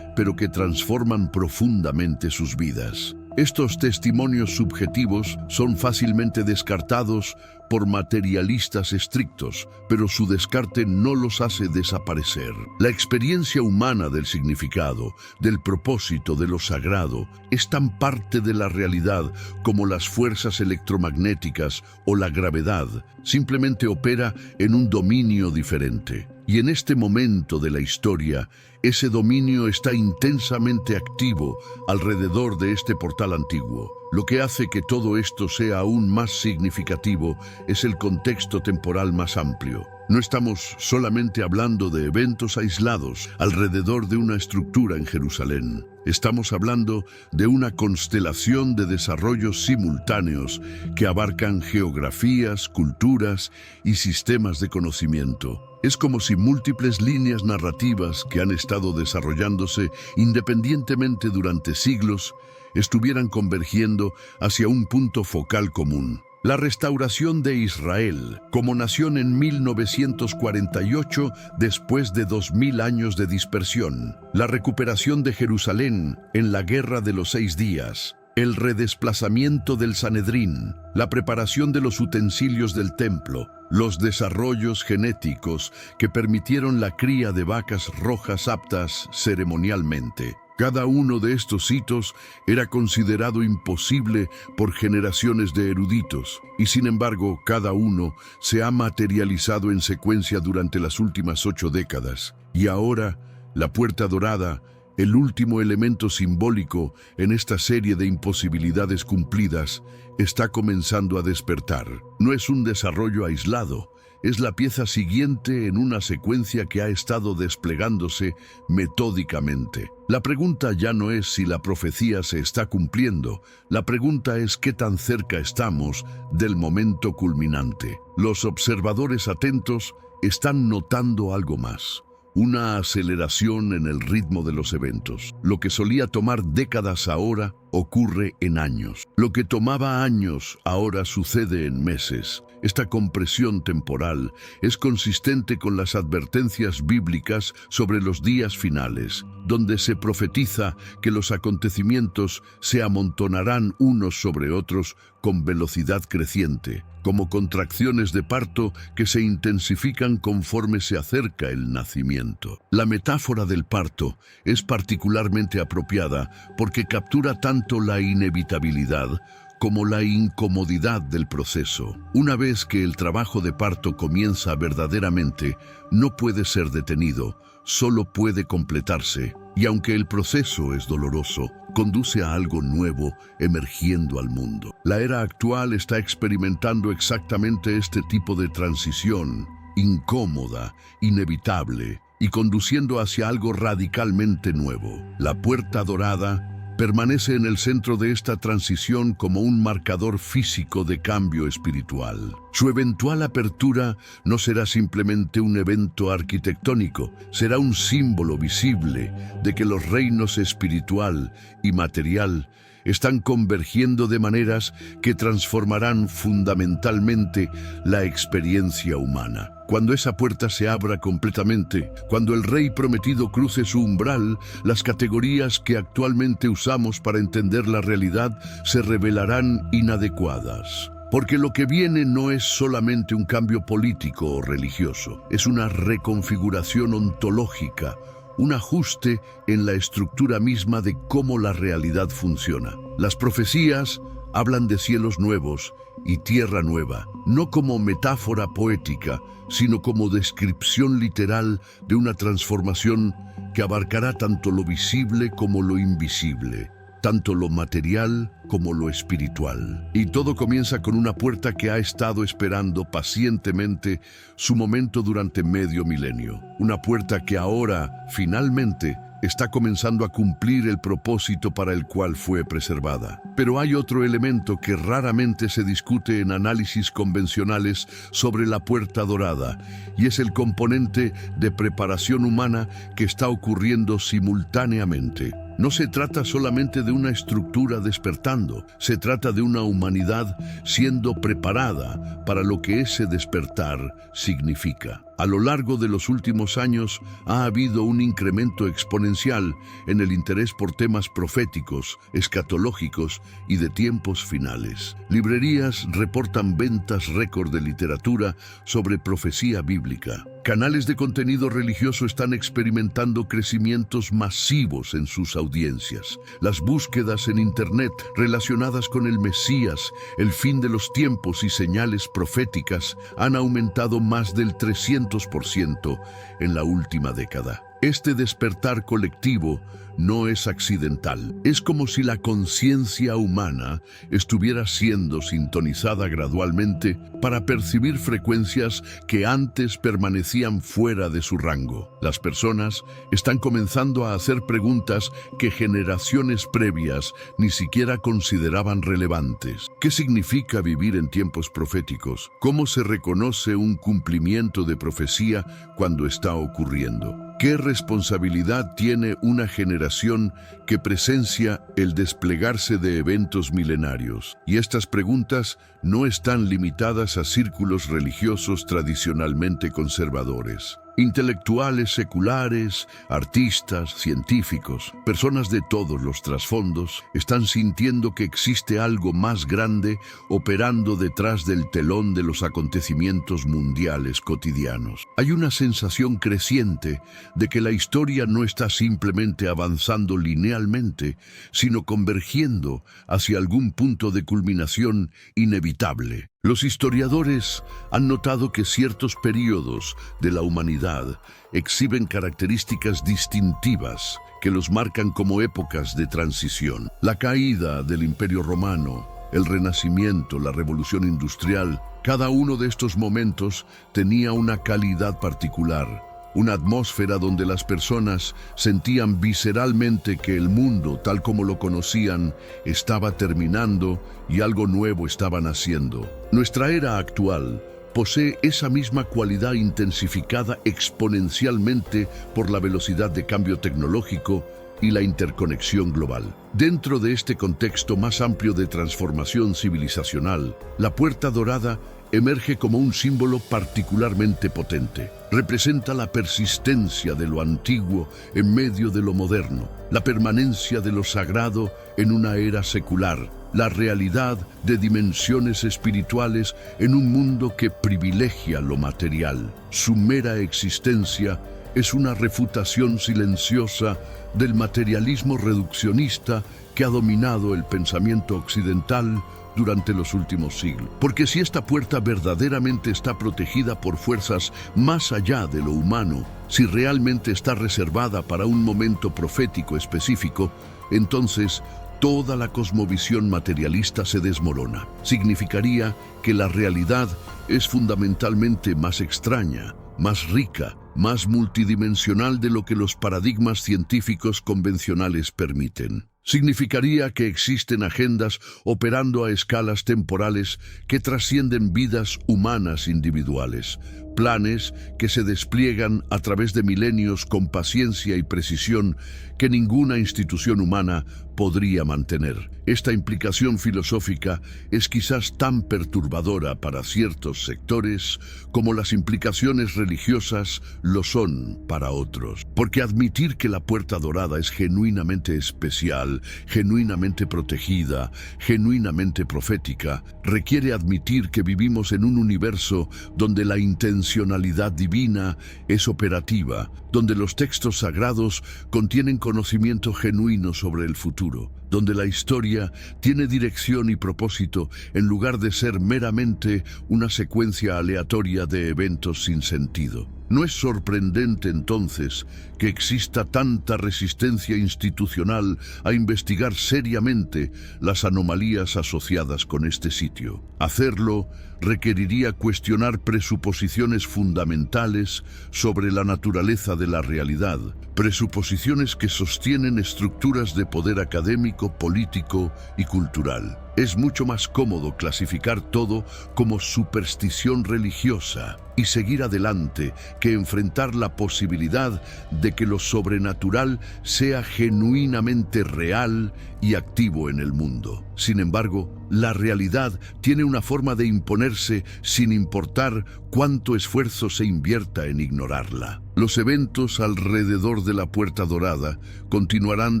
pero que transforman profundamente sus vidas. Estos testimonios subjetivos son fácilmente descartados por materialistas estrictos, pero su descarte no los hace desaparecer. La experiencia humana del significado, del propósito, de lo sagrado, es tan parte de la realidad como las fuerzas electromagnéticas o la gravedad. Simplemente opera en un dominio diferente. Y en este momento de la historia, ese dominio está intensamente activo alrededor de este portal antiguo. Lo que hace que todo esto sea aún más significativo es el contexto temporal más amplio. No estamos solamente hablando de eventos aislados alrededor de una estructura en Jerusalén. Estamos hablando de una constelación de desarrollos simultáneos que abarcan geografías, culturas y sistemas de conocimiento. Es como si múltiples líneas narrativas que han estado desarrollándose independientemente durante siglos estuvieran convergiendo hacia un punto focal común. La restauración de Israel como nación en 1948 después de 2000 años de dispersión. La recuperación de Jerusalén en la Guerra de los 6 días. El redesplazamiento del Sanedrín, la preparación de los utensilios del templo, los desarrollos genéticos que permitieron la cría de vacas rojas aptas ceremonialmente. Cada uno de estos hitos era considerado imposible por generaciones de eruditos, y sin embargo, cada uno se ha materializado en secuencia durante las últimas 8 décadas. Y ahora, la Puerta Dorada, el último elemento simbólico en esta serie de imposibilidades cumplidas, está comenzando a despertar. No es un desarrollo aislado, es la pieza siguiente en una secuencia que ha estado desplegándose metódicamente. La pregunta ya no es si la profecía se está cumpliendo, la pregunta es qué tan cerca estamos del momento culminante. Los observadores atentos están notando algo más. Una aceleración en el ritmo de los eventos. Lo que solía tomar décadas ahora ocurre en años. Lo que tomaba años ahora sucede en meses. Esta compresión temporal es consistente con las advertencias bíblicas sobre los días finales, donde se profetiza que los acontecimientos se amontonarán unos sobre otros con velocidad creciente, como contracciones de parto que se intensifican conforme se acerca el nacimiento. La metáfora del parto es particularmente apropiada porque captura tanto la inevitabilidad como la incomodidad del proceso. Una vez que el trabajo de parto comienza verdaderamente, no puede ser detenido, solo puede completarse, y aunque el proceso es doloroso, conduce a algo nuevo emergiendo al mundo. La era actual está experimentando exactamente este tipo de transición, incómoda, inevitable, y conduciendo hacia algo radicalmente nuevo. La puerta dorada permanece en el centro de esta transición como un marcador físico de cambio espiritual. Su eventual apertura no será simplemente un evento arquitectónico, será un símbolo visible de que los reinos espiritual y material están convergiendo de maneras que transformarán fundamentalmente la experiencia humana. Cuando esa puerta se abra completamente, cuando el Rey prometido cruce su umbral, las categorías que actualmente usamos para entender la realidad se revelarán inadecuadas. Porque lo que viene no es solamente un cambio político o religioso, es una reconfiguración ontológica, un ajuste en la estructura misma de cómo la realidad funciona. Las profecías hablan de cielos nuevos y tierra nueva, no como metáfora poética, sino como descripción literal de una transformación que abarcará tanto lo visible como lo invisible, tanto lo material como lo espiritual. Y todo comienza con una puerta que ha estado esperando pacientemente su momento durante medio milenio. Una puerta que ahora, finalmente, está comenzando a cumplir el propósito para el cual fue preservada. Pero hay otro elemento que raramente se discute en análisis convencionales sobre la puerta dorada, y es el componente de preparación humana que está ocurriendo simultáneamente. No se trata solamente de una estructura despertando, se trata de una humanidad siendo preparada para lo que ese despertar significa. A lo largo de los últimos años ha habido un incremento exponencial en el interés por temas proféticos, escatológicos y de tiempos finales. Librerías reportan ventas récord de literatura sobre profecía bíblica. Canales de contenido religioso están experimentando crecimientos masivos en sus audiencias. Las búsquedas en Internet relacionadas con el Mesías, el fin de los tiempos y señales proféticas han aumentado más del 300% en la última década. Este despertar colectivo no es accidental. Es como si la conciencia humana estuviera siendo sintonizada gradualmente para percibir frecuencias que antes permanecían fuera de su rango. Las personas están comenzando a hacer preguntas que generaciones previas ni siquiera consideraban relevantes. ¿Qué significa vivir en tiempos proféticos? ¿Cómo se reconoce un cumplimiento de profecía cuando está ocurriendo? ¿Qué responsabilidad tiene una generación que presencia el desplegarse de eventos milenarios? Y estas preguntas no están limitadas a círculos religiosos tradicionalmente conservadores. Intelectuales seculares, artistas, científicos, personas de todos los trasfondos están sintiendo que existe algo más grande operando detrás del telón de los acontecimientos mundiales cotidianos. Hay una sensación creciente de que la historia no está simplemente avanzando linealmente, sino convergiendo hacia algún punto de culminación inevitable. Los historiadores han notado que ciertos períodos de la humanidad exhiben características distintivas que los marcan como épocas de transición. La caída del Imperio Romano, el Renacimiento, la Revolución Industrial, cada uno de estos momentos tenía una calidad particular. Una atmósfera donde las personas sentían visceralmente que el mundo, tal como lo conocían, estaba terminando y algo nuevo estaba naciendo. Nuestra era actual posee esa misma cualidad intensificada exponencialmente por la velocidad de cambio tecnológico y la interconexión global. Dentro de este contexto más amplio de transformación civilizacional, la Puerta Dorada emerge como un símbolo particularmente potente. Representa la persistencia de lo antiguo en medio de lo moderno, la permanencia de lo sagrado en una era secular, la realidad de dimensiones espirituales en un mundo que privilegia lo material. Su mera existencia es una refutación silenciosa del materialismo reduccionista que ha dominado el pensamiento occidental durante los últimos siglos. Porque si esta puerta verdaderamente está protegida por fuerzas más allá de lo humano, si realmente está reservada para un momento profético específico, entonces toda la cosmovisión materialista se desmorona. Significaría que la realidad es fundamentalmente más extraña, más rica, más multidimensional de lo que los paradigmas científicos convencionales permiten. Significaría que existen agendas operando a escalas temporales que trascienden vidas humanas individuales, planes que se despliegan a través de milenios con paciencia y precisión que ninguna institución humana podría mantener. Esta implicación filosófica es quizás tan perturbadora para ciertos sectores como las implicaciones religiosas lo son para otros. Porque admitir que la Puerta Dorada es genuinamente especial, genuinamente protegida, genuinamente profética, requiere admitir que vivimos en un universo donde la intencionalidad divina es operativa, donde los textos sagrados contienen conocimiento genuino sobre el futuro, donde la historia tiene dirección y propósito en lugar de ser meramente una secuencia aleatoria de eventos sin sentido. ¿No es sorprendente entonces que exista tanta resistencia institucional a investigar seriamente las anomalías asociadas con este sitio? Hacerlo requeriría cuestionar presuposiciones fundamentales sobre la naturaleza de la realidad, presuposiciones que sostienen estructuras de poder académico, político y cultural. Es mucho más cómodo clasificar todo como superstición religiosa y seguir adelante que enfrentar la posibilidad de que lo sobrenatural sea genuinamente real y activo en el mundo. Sin embargo, la realidad tiene una forma de imponerse sin importar cuánto esfuerzo se invierta en ignorarla. Los eventos alrededor de la Puerta Dorada continuarán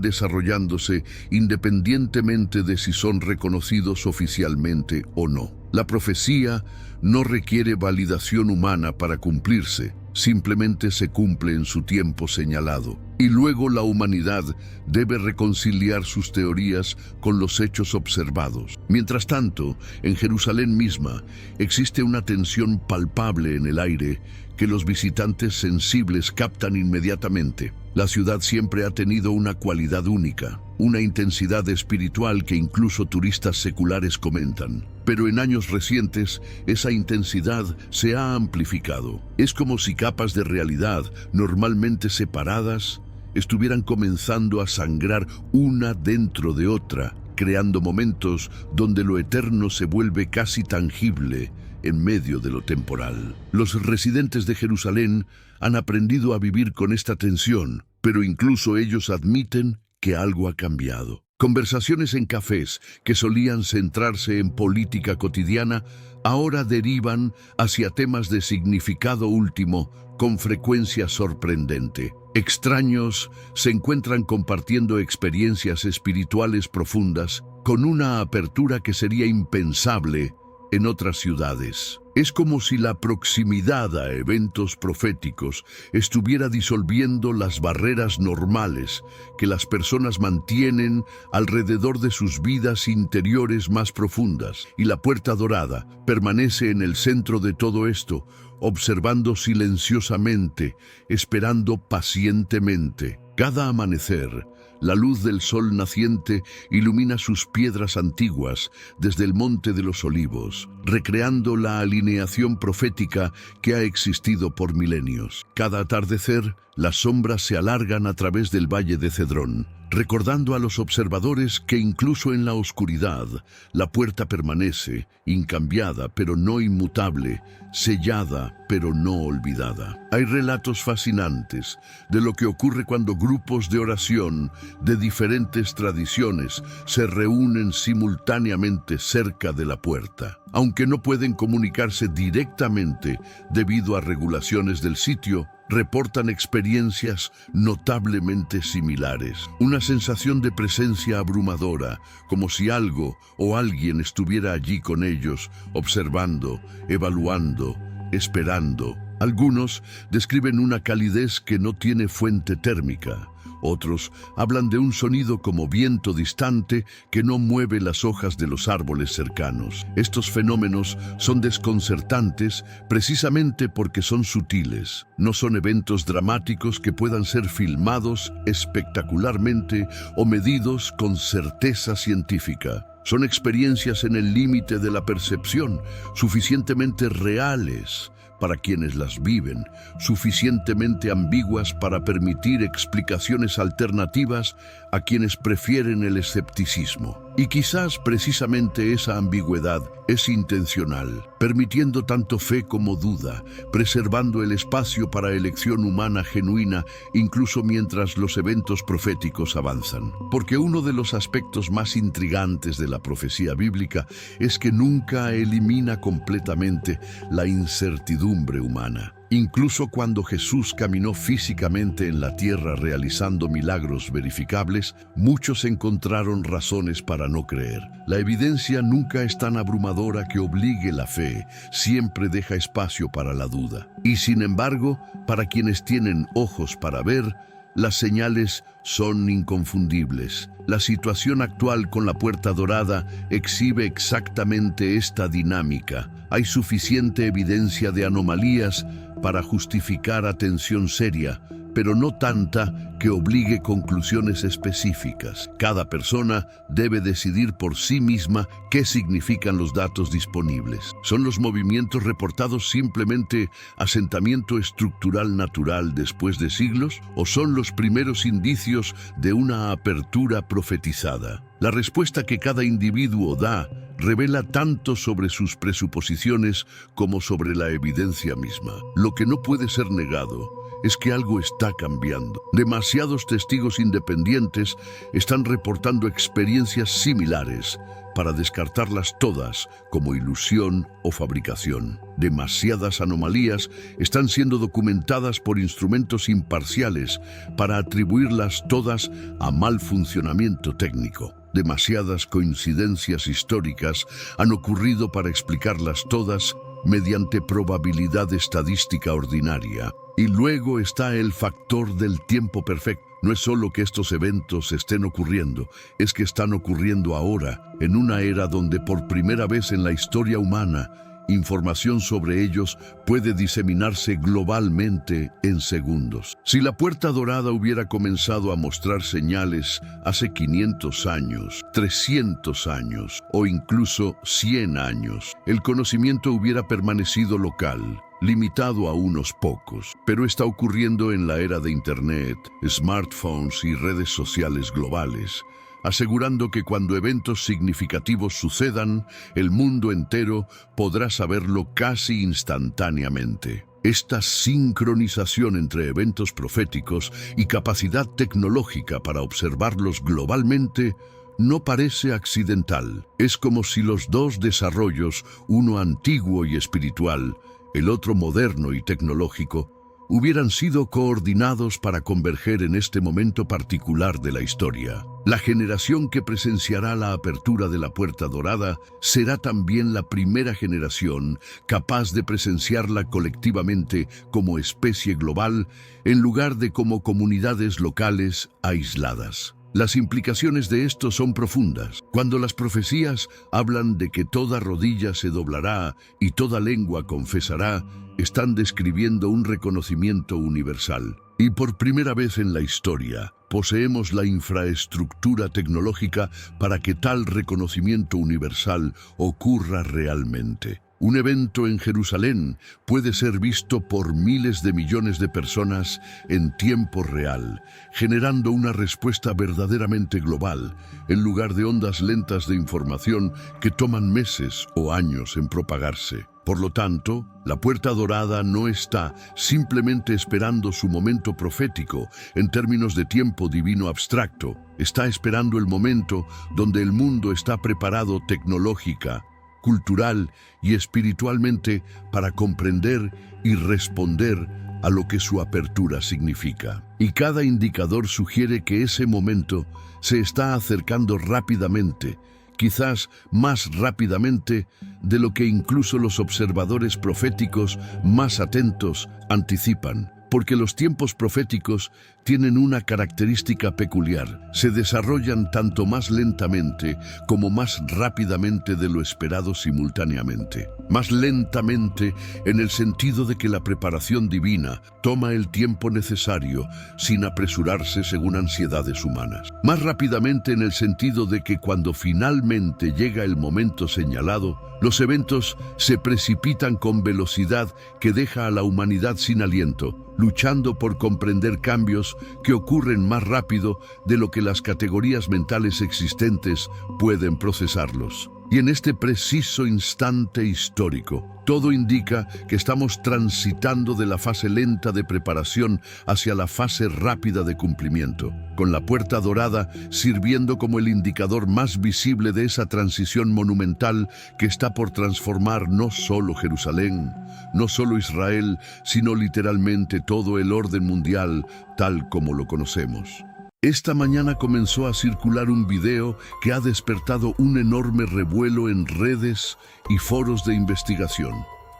desarrollándose independientemente de si son reconocidos oficialmente o no. La profecía no requiere validación humana para cumplirse, simplemente se cumple en su tiempo señalado. Y luego la humanidad debe reconciliar sus teorías con los hechos observados. Mientras tanto, en Jerusalén misma existe una tensión palpable en el aire que los visitantes sensibles captan inmediatamente. La ciudad siempre ha tenido una cualidad única, una intensidad espiritual que incluso turistas seculares comentan. Pero en años recientes, esa intensidad se ha amplificado. Es como si capas de realidad, normalmente separadas, estuvieran comenzando a sangrar una dentro de otra, creando momentos donde lo eterno se vuelve casi tangible en medio de lo temporal. Los residentes de Jerusalén han aprendido a vivir con esta tensión, pero incluso ellos admiten que algo ha cambiado. Conversaciones en cafés que solían centrarse en política cotidiana ahora derivan hacia temas de significado último con frecuencia sorprendente. Extraños se encuentran compartiendo experiencias espirituales profundas con una apertura que sería impensable en otras ciudades. Es como si la proximidad a eventos proféticos estuviera disolviendo las barreras normales que las personas mantienen alrededor de sus vidas interiores más profundas. Y la Puerta Dorada permanece en el centro de todo esto, observando silenciosamente, esperando pacientemente. Cada amanecer, la luz del sol naciente ilumina sus piedras antiguas desde el Monte de los Olivos, recreando la alineación profética que ha existido por milenios. Cada atardecer, las sombras se alargan a través del valle de Cedrón, recordando a los observadores que incluso en la oscuridad, la puerta permanece, incambiada pero no inmutable, sellada pero no olvidada. Hay relatos fascinantes de lo que ocurre cuando grupos de oración de diferentes tradiciones se reúnen simultáneamente cerca de la puerta. Aunque no pueden comunicarse directamente debido a regulaciones del sitio, reportan experiencias notablemente similares. Una sensación de presencia abrumadora, como si algo o alguien estuviera allí con ellos, observando, evaluando, esperando. Algunos describen una calidez que no tiene fuente térmica. Otros hablan de un sonido como viento distante que no mueve las hojas de los árboles cercanos. Estos fenómenos son desconcertantes precisamente porque son sutiles. No son eventos dramáticos que puedan ser filmados espectacularmente o medidos con certeza científica. Son experiencias en el límite de la percepción, suficientemente reales para quienes las viven, suficientemente ambiguas para permitir explicaciones alternativas a quienes prefieren el escepticismo. Y quizás precisamente esa ambigüedad es intencional, permitiendo tanto fe como duda, preservando el espacio para elección humana genuina, incluso mientras los eventos proféticos avanzan. Porque uno de los aspectos más intrigantes de la profecía bíblica es que nunca elimina completamente la incertidumbre humana. Incluso cuando Jesús caminó físicamente en la tierra realizando milagros verificables, muchos encontraron razones para no creer. La evidencia nunca es tan abrumadora que obligue la fe, siempre deja espacio para la duda. Y sin embargo, para quienes tienen ojos para ver, las señales son inconfundibles. La situación actual con la Puerta Dorada exhibe exactamente esta dinámica. Hay suficiente evidencia de anomalías para justificar atención seria, pero no tanta que obligue conclusiones específicas. Cada persona debe decidir por sí misma qué significan los datos disponibles. ¿Son los movimientos reportados simplemente asentamiento estructural natural después de siglos? ¿O son los primeros indicios de una apertura profetizada? La respuesta que cada individuo da revela tanto sobre sus presuposiciones como sobre la evidencia misma. Lo que no puede ser negado es que algo está cambiando. Demasiados testigos independientes están reportando experiencias similares para descartarlas todas como ilusión o fabricación. Demasiadas anomalías están siendo documentadas por instrumentos imparciales para atribuirlas todas a mal funcionamiento técnico. Demasiadas coincidencias históricas han ocurrido para explicarlas todas mediante probabilidad estadística ordinaria. Y luego está el factor del tiempo perfecto. No es solo que estos eventos estén ocurriendo, es que están ocurriendo ahora, en una era donde por primera vez en la historia humana, información sobre ellos puede diseminarse globalmente en segundos. Si la Puerta Dorada hubiera comenzado a mostrar señales hace 500 años, 300 años o incluso 100 años, el conocimiento hubiera permanecido local, limitado a unos pocos. Pero está ocurriendo en la era de Internet, smartphones y redes sociales globales, asegurando que cuando eventos significativos sucedan, el mundo entero podrá saberlo casi instantáneamente. Esta sincronización entre eventos proféticos y capacidad tecnológica para observarlos globalmente no parece accidental. Es como si los dos desarrollos, uno antiguo y espiritual, el otro moderno y tecnológico, hubieran sido coordinados para converger en este momento particular de la historia. La generación que presenciará la apertura de la Puerta Dorada será también la primera generación capaz de presenciarla colectivamente como especie global en lugar de como comunidades locales aisladas. Las implicaciones de esto son profundas. Cuando las profecías hablan de que toda rodilla se doblará y toda lengua confesará, están describiendo un reconocimiento universal. Y por primera vez en la historia, poseemos la infraestructura tecnológica para que tal reconocimiento universal ocurra realmente. Un evento en Jerusalén puede ser visto por miles de millones de personas en tiempo real, generando una respuesta verdaderamente global, en lugar de ondas lentas de información que toman meses o años en propagarse. Por lo tanto, la Puerta Dorada no está simplemente esperando su momento profético en términos de tiempo divino abstracto, está esperando el momento donde el mundo está preparado tecnológica, cultural y espiritualmente para comprender y responder a lo que su apertura significa. Y cada indicador sugiere que ese momento se está acercando rápidamente, quizás más rápidamente de lo que incluso los observadores proféticos más atentos anticipan. Porque los tiempos proféticos tienen una característica peculiar. Se desarrollan tanto más lentamente como más rápidamente de lo esperado simultáneamente. Más lentamente en el sentido de que la preparación divina toma el tiempo necesario sin apresurarse según ansiedades humanas. Más rápidamente en el sentido de que cuando finalmente llega el momento señalado, los eventos se precipitan con velocidad que deja a la humanidad sin aliento, luchando por comprender cambios que ocurren más rápido de lo que las categorías mentales existentes pueden procesarlos. Y en este preciso instante histórico, todo indica que estamos transitando de la fase lenta de preparación hacia la fase rápida de cumplimiento, con la Puerta Dorada sirviendo como el indicador más visible de esa transición monumental que está por transformar no solo Jerusalén, no solo Israel, sino literalmente todo el orden mundial tal como lo conocemos. Esta mañana comenzó a circular un video que ha despertado un enorme revuelo en redes y foros de investigación.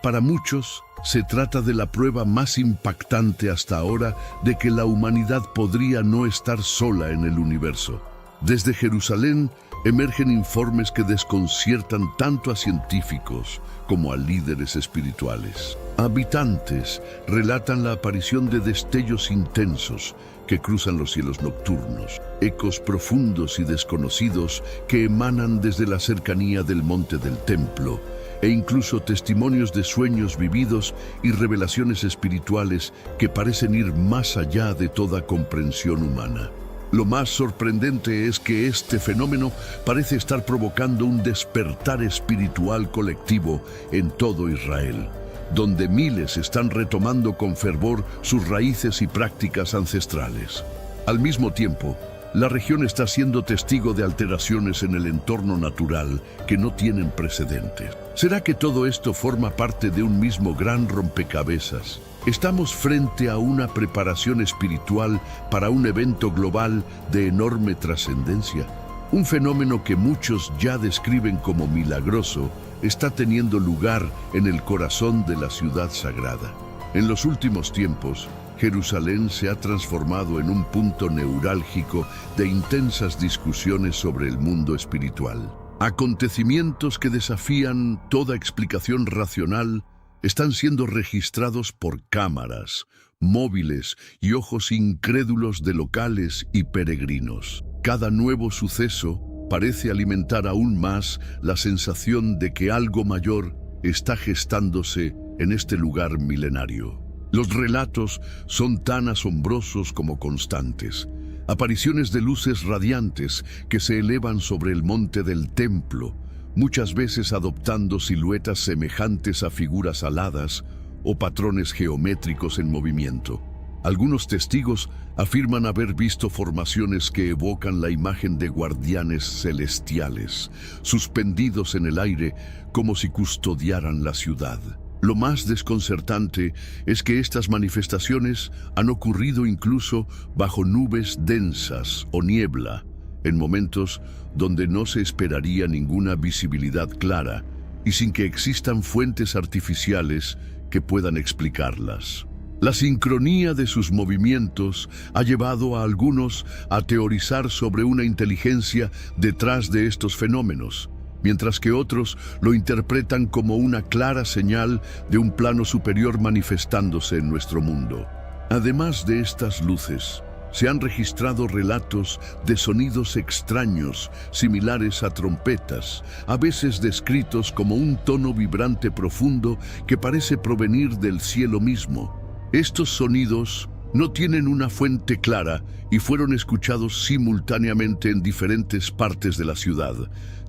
Para muchos, se trata de la prueba más impactante hasta ahora de que la humanidad podría no estar sola en el universo. Desde Jerusalén emergen informes que desconciertan tanto a científicos como a líderes espirituales. Habitantes relatan la aparición de destellos intensos que cruzan los cielos nocturnos, ecos profundos y desconocidos que emanan desde la cercanía del monte del templo, e incluso testimonios de sueños vividos y revelaciones espirituales que parecen ir más allá de toda comprensión humana. Lo más sorprendente es que este fenómeno parece estar provocando un despertar espiritual colectivo en todo Israel, donde miles están retomando con fervor sus raíces y prácticas ancestrales. Al mismo tiempo, la región está siendo testigo de alteraciones en el entorno natural que no tienen precedentes. ¿Será que todo esto forma parte de un mismo gran rompecabezas? Estamos frente a una preparación espiritual para un evento global de enorme trascendencia. Un fenómeno que muchos ya describen como milagroso está teniendo lugar en el corazón de la ciudad sagrada. En los últimos tiempos, Jerusalén se ha transformado en un punto neurálgico de intensas discusiones sobre el mundo espiritual. Acontecimientos que desafían toda explicación racional están siendo registrados por cámaras, móviles y ojos incrédulos de locales y peregrinos. Cada nuevo suceso parece alimentar aún más la sensación de que algo mayor está gestándose en este lugar milenario. Los relatos son tan asombrosos como constantes. Apariciones de luces radiantes que se elevan sobre el monte del templo, muchas veces adoptando siluetas semejantes a figuras aladas o patrones geométricos en movimiento. Algunos testigos afirman haber visto formaciones que evocan la imagen de guardianes celestiales, suspendidos en el aire como si custodiaran la ciudad. Lo más desconcertante es que estas manifestaciones han ocurrido incluso bajo nubes densas o niebla, en momentos donde no se esperaría ninguna visibilidad clara y sin que existan fuentes artificiales que puedan explicarlas. La sincronía de sus movimientos ha llevado a algunos a teorizar sobre una inteligencia detrás de estos fenómenos, mientras que otros lo interpretan como una clara señal de un plano superior manifestándose en nuestro mundo. Además de estas luces, se han registrado relatos de sonidos extraños, similares a trompetas, a veces descritos como un tono vibrante profundo que parece provenir del cielo mismo. Estos sonidos no tienen una fuente clara y fueron escuchados simultáneamente en diferentes partes de la ciudad,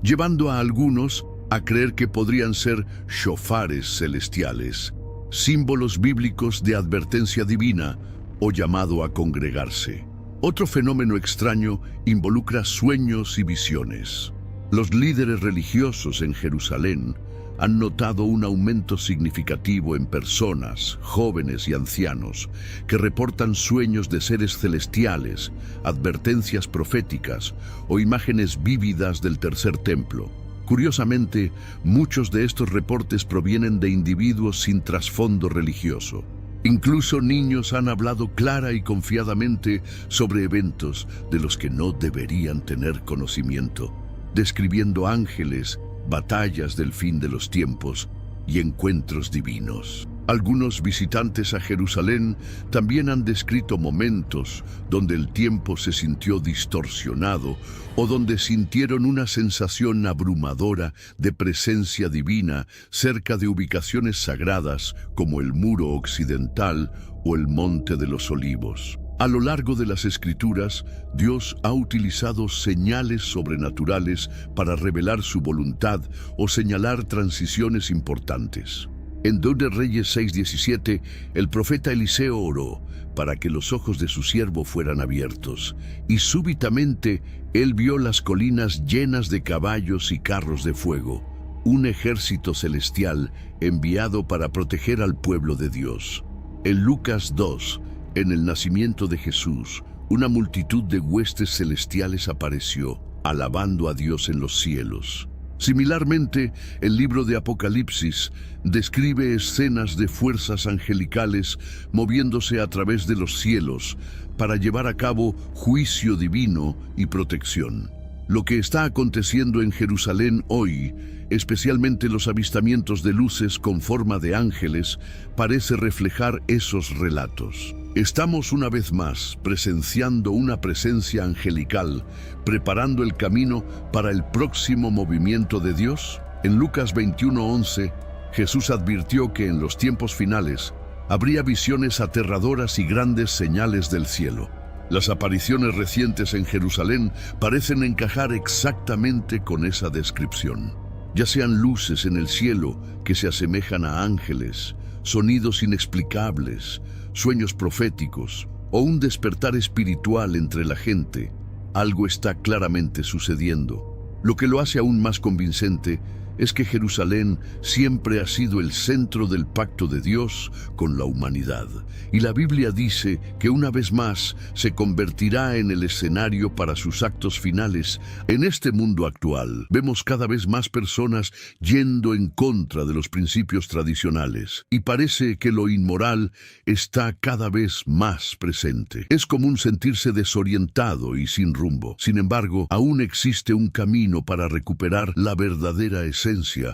llevando a algunos a creer que podrían ser shofares celestiales, símbolos bíblicos de advertencia divina o llamado a congregarse. Otro fenómeno extraño involucra sueños y visiones. Los líderes religiosos en Jerusalén han notado un aumento significativo en personas, jóvenes y ancianos, que reportan sueños de seres celestiales, advertencias proféticas o imágenes vívidas del tercer templo. Curiosamente, muchos de estos reportes provienen de individuos sin trasfondo religioso. Incluso niños han hablado clara y confiadamente sobre eventos de los que no deberían tener conocimiento, describiendo ángeles, batallas del fin de los tiempos y encuentros divinos. Algunos visitantes a Jerusalén también han descrito momentos donde el tiempo se sintió distorsionado o donde sintieron una sensación abrumadora de presencia divina cerca de ubicaciones sagradas como el Muro Occidental o el Monte de los Olivos. A lo largo de las Escrituras, Dios ha utilizado señales sobrenaturales para revelar su voluntad o señalar transiciones importantes. En 2 de Reyes 6:17, el profeta Eliseo oró para que los ojos de su siervo fueran abiertos, y súbitamente él vio las colinas llenas de caballos y carros de fuego, un ejército celestial enviado para proteger al pueblo de Dios. En Lucas 2, en el nacimiento de Jesús, una multitud de huestes celestiales apareció, alabando a Dios en los cielos. Similarmente, el libro de Apocalipsis describe escenas de fuerzas angelicales moviéndose a través de los cielos para llevar a cabo juicio divino y protección. Lo que está aconteciendo en Jerusalén hoy, especialmente los avistamientos de luces con forma de ángeles, parece reflejar esos relatos. Estamos una vez más presenciando una presencia angelical, preparando el camino para el próximo movimiento de Dios. En Lucas 21:11, Jesús advirtió que en los tiempos finales habría visiones aterradoras y grandes señales del cielo. Las apariciones recientes en Jerusalén parecen encajar exactamente con esa descripción. Ya sean luces en el cielo que se asemejan a ángeles, sonidos inexplicables, sueños proféticos o un despertar espiritual entre la gente, algo está claramente sucediendo. Lo que lo hace aún más convincente es que Jerusalén siempre ha sido el centro del pacto de Dios con la humanidad. Y la Biblia dice que una vez más se convertirá en el escenario para sus actos finales. En este mundo actual, vemos cada vez más personas yendo en contra de los principios tradicionales. Y parece que lo inmoral está cada vez más presente. Es común sentirse desorientado y sin rumbo. Sin embargo, aún existe un camino para recuperar la verdadera esencia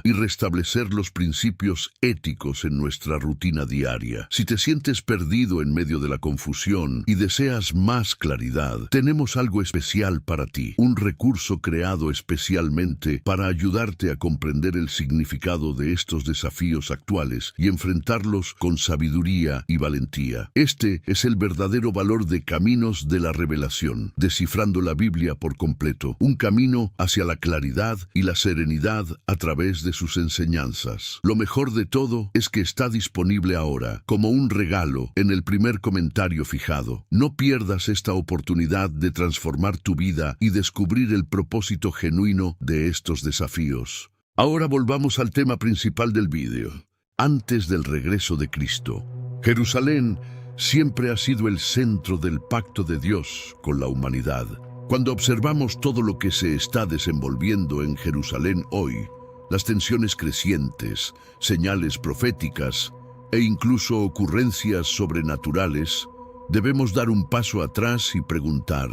y restablecer los principios éticos en nuestra rutina diaria. Si te sientes perdido en medio de la confusión y deseas más claridad, tenemos algo especial para ti, un recurso creado especialmente para ayudarte a comprender el significado de estos desafíos actuales y enfrentarlos con sabiduría y valentía. Este es el verdadero valor de Caminos de la Revelación, descifrando la Biblia por completo, un camino hacia la claridad y la serenidad a través de sus enseñanzas. Lo mejor de todo es que está disponible ahora, como un regalo, en el primer comentario fijado. No pierdas esta oportunidad de transformar tu vida y descubrir el propósito genuino de estos desafíos. Ahora volvamos al tema principal del vídeo. Antes del regreso de Cristo, Jerusalén siempre ha sido el centro del pacto de Dios con la humanidad. Cuando observamos todo lo que se está desenvolviendo en Jerusalén hoy, las tensiones crecientes, señales proféticas e incluso ocurrencias sobrenaturales, debemos dar un paso atrás y preguntar,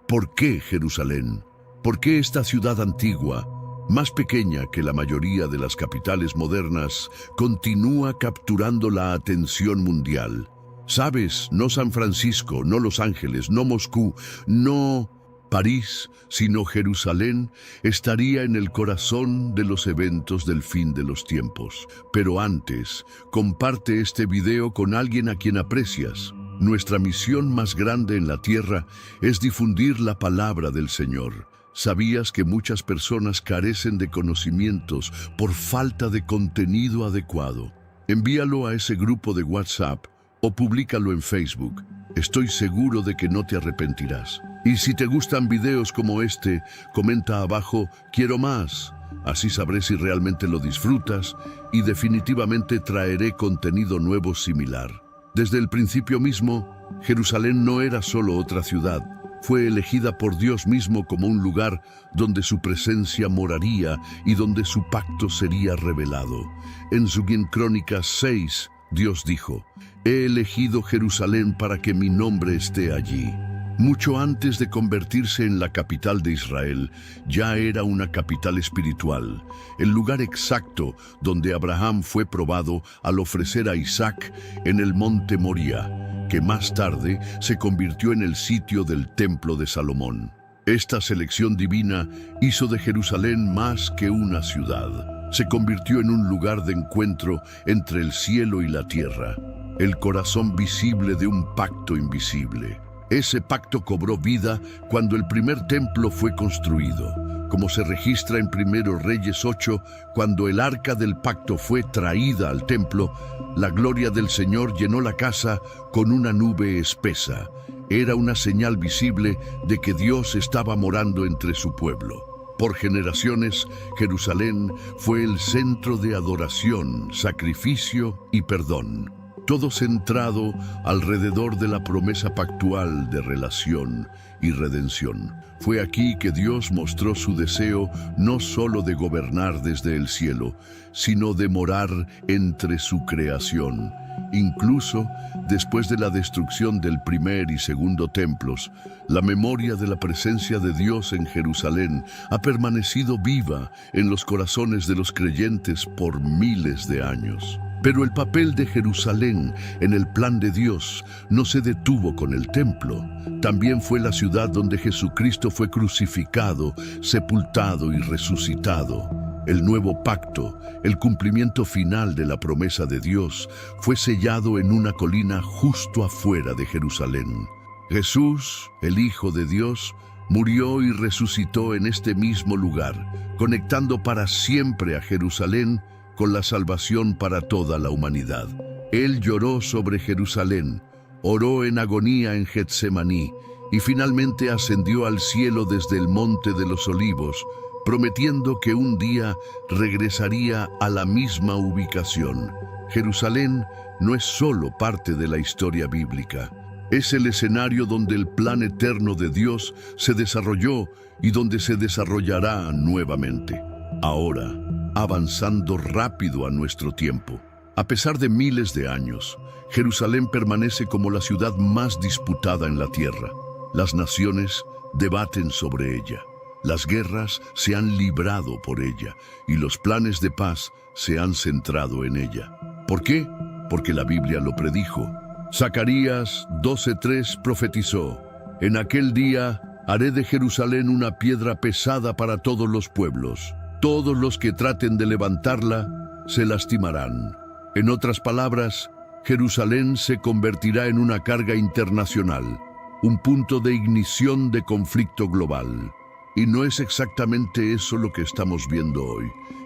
¿por qué Jerusalén? ¿Por qué esta ciudad antigua, más pequeña que la mayoría de las capitales modernas, continúa capturando la atención mundial? Sabes, no San Francisco, no Los Ángeles, no Moscú, no París, sino Jerusalén estaría en el corazón de los eventos del fin de los tiempos. Pero antes, comparte este video con alguien a quien aprecias. Nuestra misión más grande en la tierra es difundir la palabra del Señor. ¿Sabías que muchas personas carecen de conocimientos por falta de contenido adecuado? Envíalo a ese grupo de WhatsApp o públicalo en Facebook. Estoy seguro de que no te arrepentirás. Y si te gustan videos como este, comenta abajo "Quiero más". Así sabré si realmente lo disfrutas y definitivamente traeré contenido nuevo similar. Desde el principio mismo, Jerusalén no era solo otra ciudad. Fue elegida por Dios mismo como un lugar donde su presencia moraría y donde su pacto sería revelado. En Crónicas 6, Dios dijo: "He elegido Jerusalén para que mi nombre esté allí". Mucho antes de convertirse en la capital de Israel, ya era una capital espiritual, el lugar exacto donde Abraham fue probado al ofrecer a Isaac en el monte Moría, que más tarde se convirtió en el sitio del templo de Salomón. Esta selección divina hizo de Jerusalén más que una ciudad. Se convirtió en un lugar de encuentro entre el cielo y la tierra, el corazón visible de un pacto invisible. Ese pacto cobró vida cuando el primer templo fue construido, como se registra en 1 Reyes 8, cuando el arca del pacto fue traída al templo. La gloria del Señor llenó la casa con una nube espesa. Era una señal visible de que Dios estaba morando entre su pueblo. Por generaciones, Jerusalén fue el centro de adoración, sacrificio y perdón. Todo centrado alrededor de la promesa pactual de relación y redención. Fue aquí que Dios mostró su deseo no solo de gobernar desde el cielo, sino de morar entre su creación. Incluso después de la destrucción del primer y segundo templos, la memoria de la presencia de Dios en Jerusalén ha permanecido viva en los corazones de los creyentes por miles de años. Pero el papel de Jerusalén en el plan de Dios no se detuvo con el templo. También fue la ciudad donde Jesucristo fue crucificado, sepultado y resucitado. El nuevo pacto, el cumplimiento final de la promesa de Dios, fue sellado en una colina justo afuera de Jerusalén. Jesús, el Hijo de Dios, murió y resucitó en este mismo lugar, conectando para siempre a Jerusalén con la salvación para toda la humanidad. Él lloró sobre Jerusalén, oró en agonía en Getsemaní y finalmente ascendió al cielo desde el Monte de los Olivos, prometiendo que un día regresaría a la misma ubicación. Jerusalén no es solo parte de la historia bíblica, es el escenario donde el plan eterno de Dios se desarrolló y donde se desarrollará nuevamente. Ahora, avanzando rápido a nuestro tiempo. A pesar de miles de años, Jerusalén permanece como la ciudad más disputada en la tierra. Las naciones debaten sobre ella. Las guerras se han librado por ella y los planes de paz se han centrado en ella. ¿Por qué? Porque la Biblia lo predijo. Zacarías 12:3 profetizó: "En aquel día haré de Jerusalén una piedra pesada para todos los pueblos. Todos los que traten de levantarla se lastimarán". En otras palabras, Jerusalén se convertirá en una carga internacional, un punto de ignición de conflicto global. Y no es exactamente eso lo que estamos viendo hoy.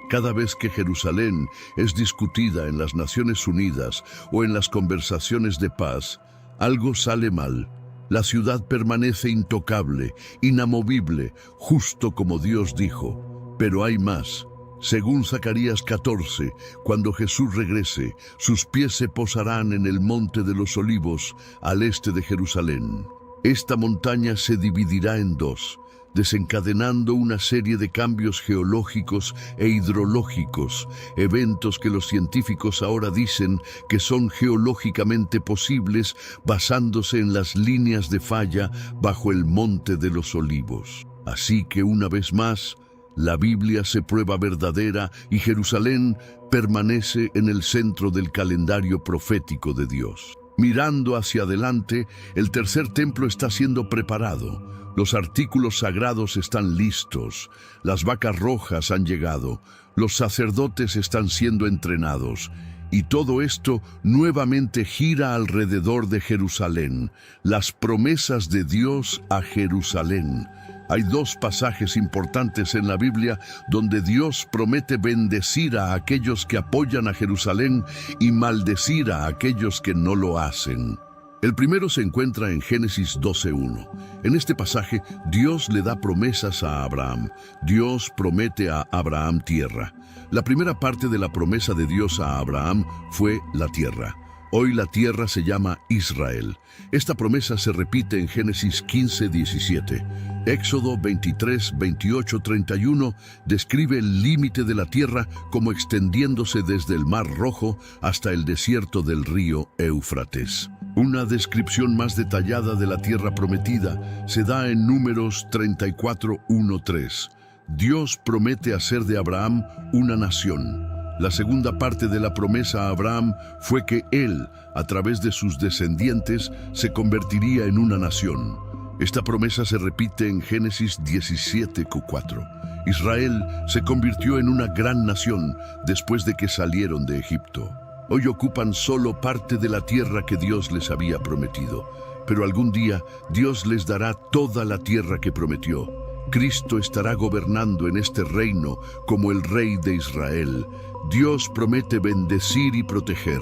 Cada vez que Jerusalén es discutida en las Naciones Unidas o en las conversaciones de paz, algo sale mal. La ciudad permanece intocable, inamovible, justo como Dios dijo. Pero hay más. Según Zacarías 14, cuando Jesús regrese, sus pies se posarán en el Monte de los Olivos, al este de Jerusalén. Esta montaña se dividirá en dos, desencadenando una serie de cambios geológicos e hidrológicos, eventos que los científicos ahora dicen que son geológicamente posibles basándose en las líneas de falla bajo el Monte de los Olivos. Así que una vez más, la Biblia se prueba verdadera y Jerusalén permanece en el centro del calendario profético de Dios. Mirando hacia adelante, el tercer templo está siendo preparado. Los artículos sagrados están listos. Las vacas rojas han llegado. Los sacerdotes están siendo entrenados. Y todo esto nuevamente gira alrededor de Jerusalén. Las promesas de Dios a Jerusalén. Hay dos pasajes importantes en la Biblia donde Dios promete bendecir a aquellos que apoyan a Jerusalén y maldecir a aquellos que no lo hacen. El primero se encuentra en Génesis 12:1. En este pasaje, Dios le da promesas a Abraham. Dios promete a Abraham tierra. La primera parte de la promesa de Dios a Abraham fue la tierra. Hoy la tierra se llama Israel. Esta promesa se repite en Génesis 15:17. Éxodo 23, 28, 31 describe el límite de la tierra como extendiéndose desde el Mar Rojo hasta el desierto del río Éufrates. Una descripción más detallada de la tierra prometida se da en Números 34, 1-3. Dios promete hacer de Abraham una nación. La segunda parte de la promesa a Abraham fue que él, a través de sus descendientes, se convertiría en una nación. Esta promesa se repite en Génesis 17:4. Israel se convirtió en una gran nación después de que salieron de Egipto. Hoy ocupan solo parte de la tierra que Dios les había prometido, pero algún día Dios les dará toda la tierra que prometió. Cristo estará gobernando en este reino como el Rey de Israel. Dios promete bendecir y proteger.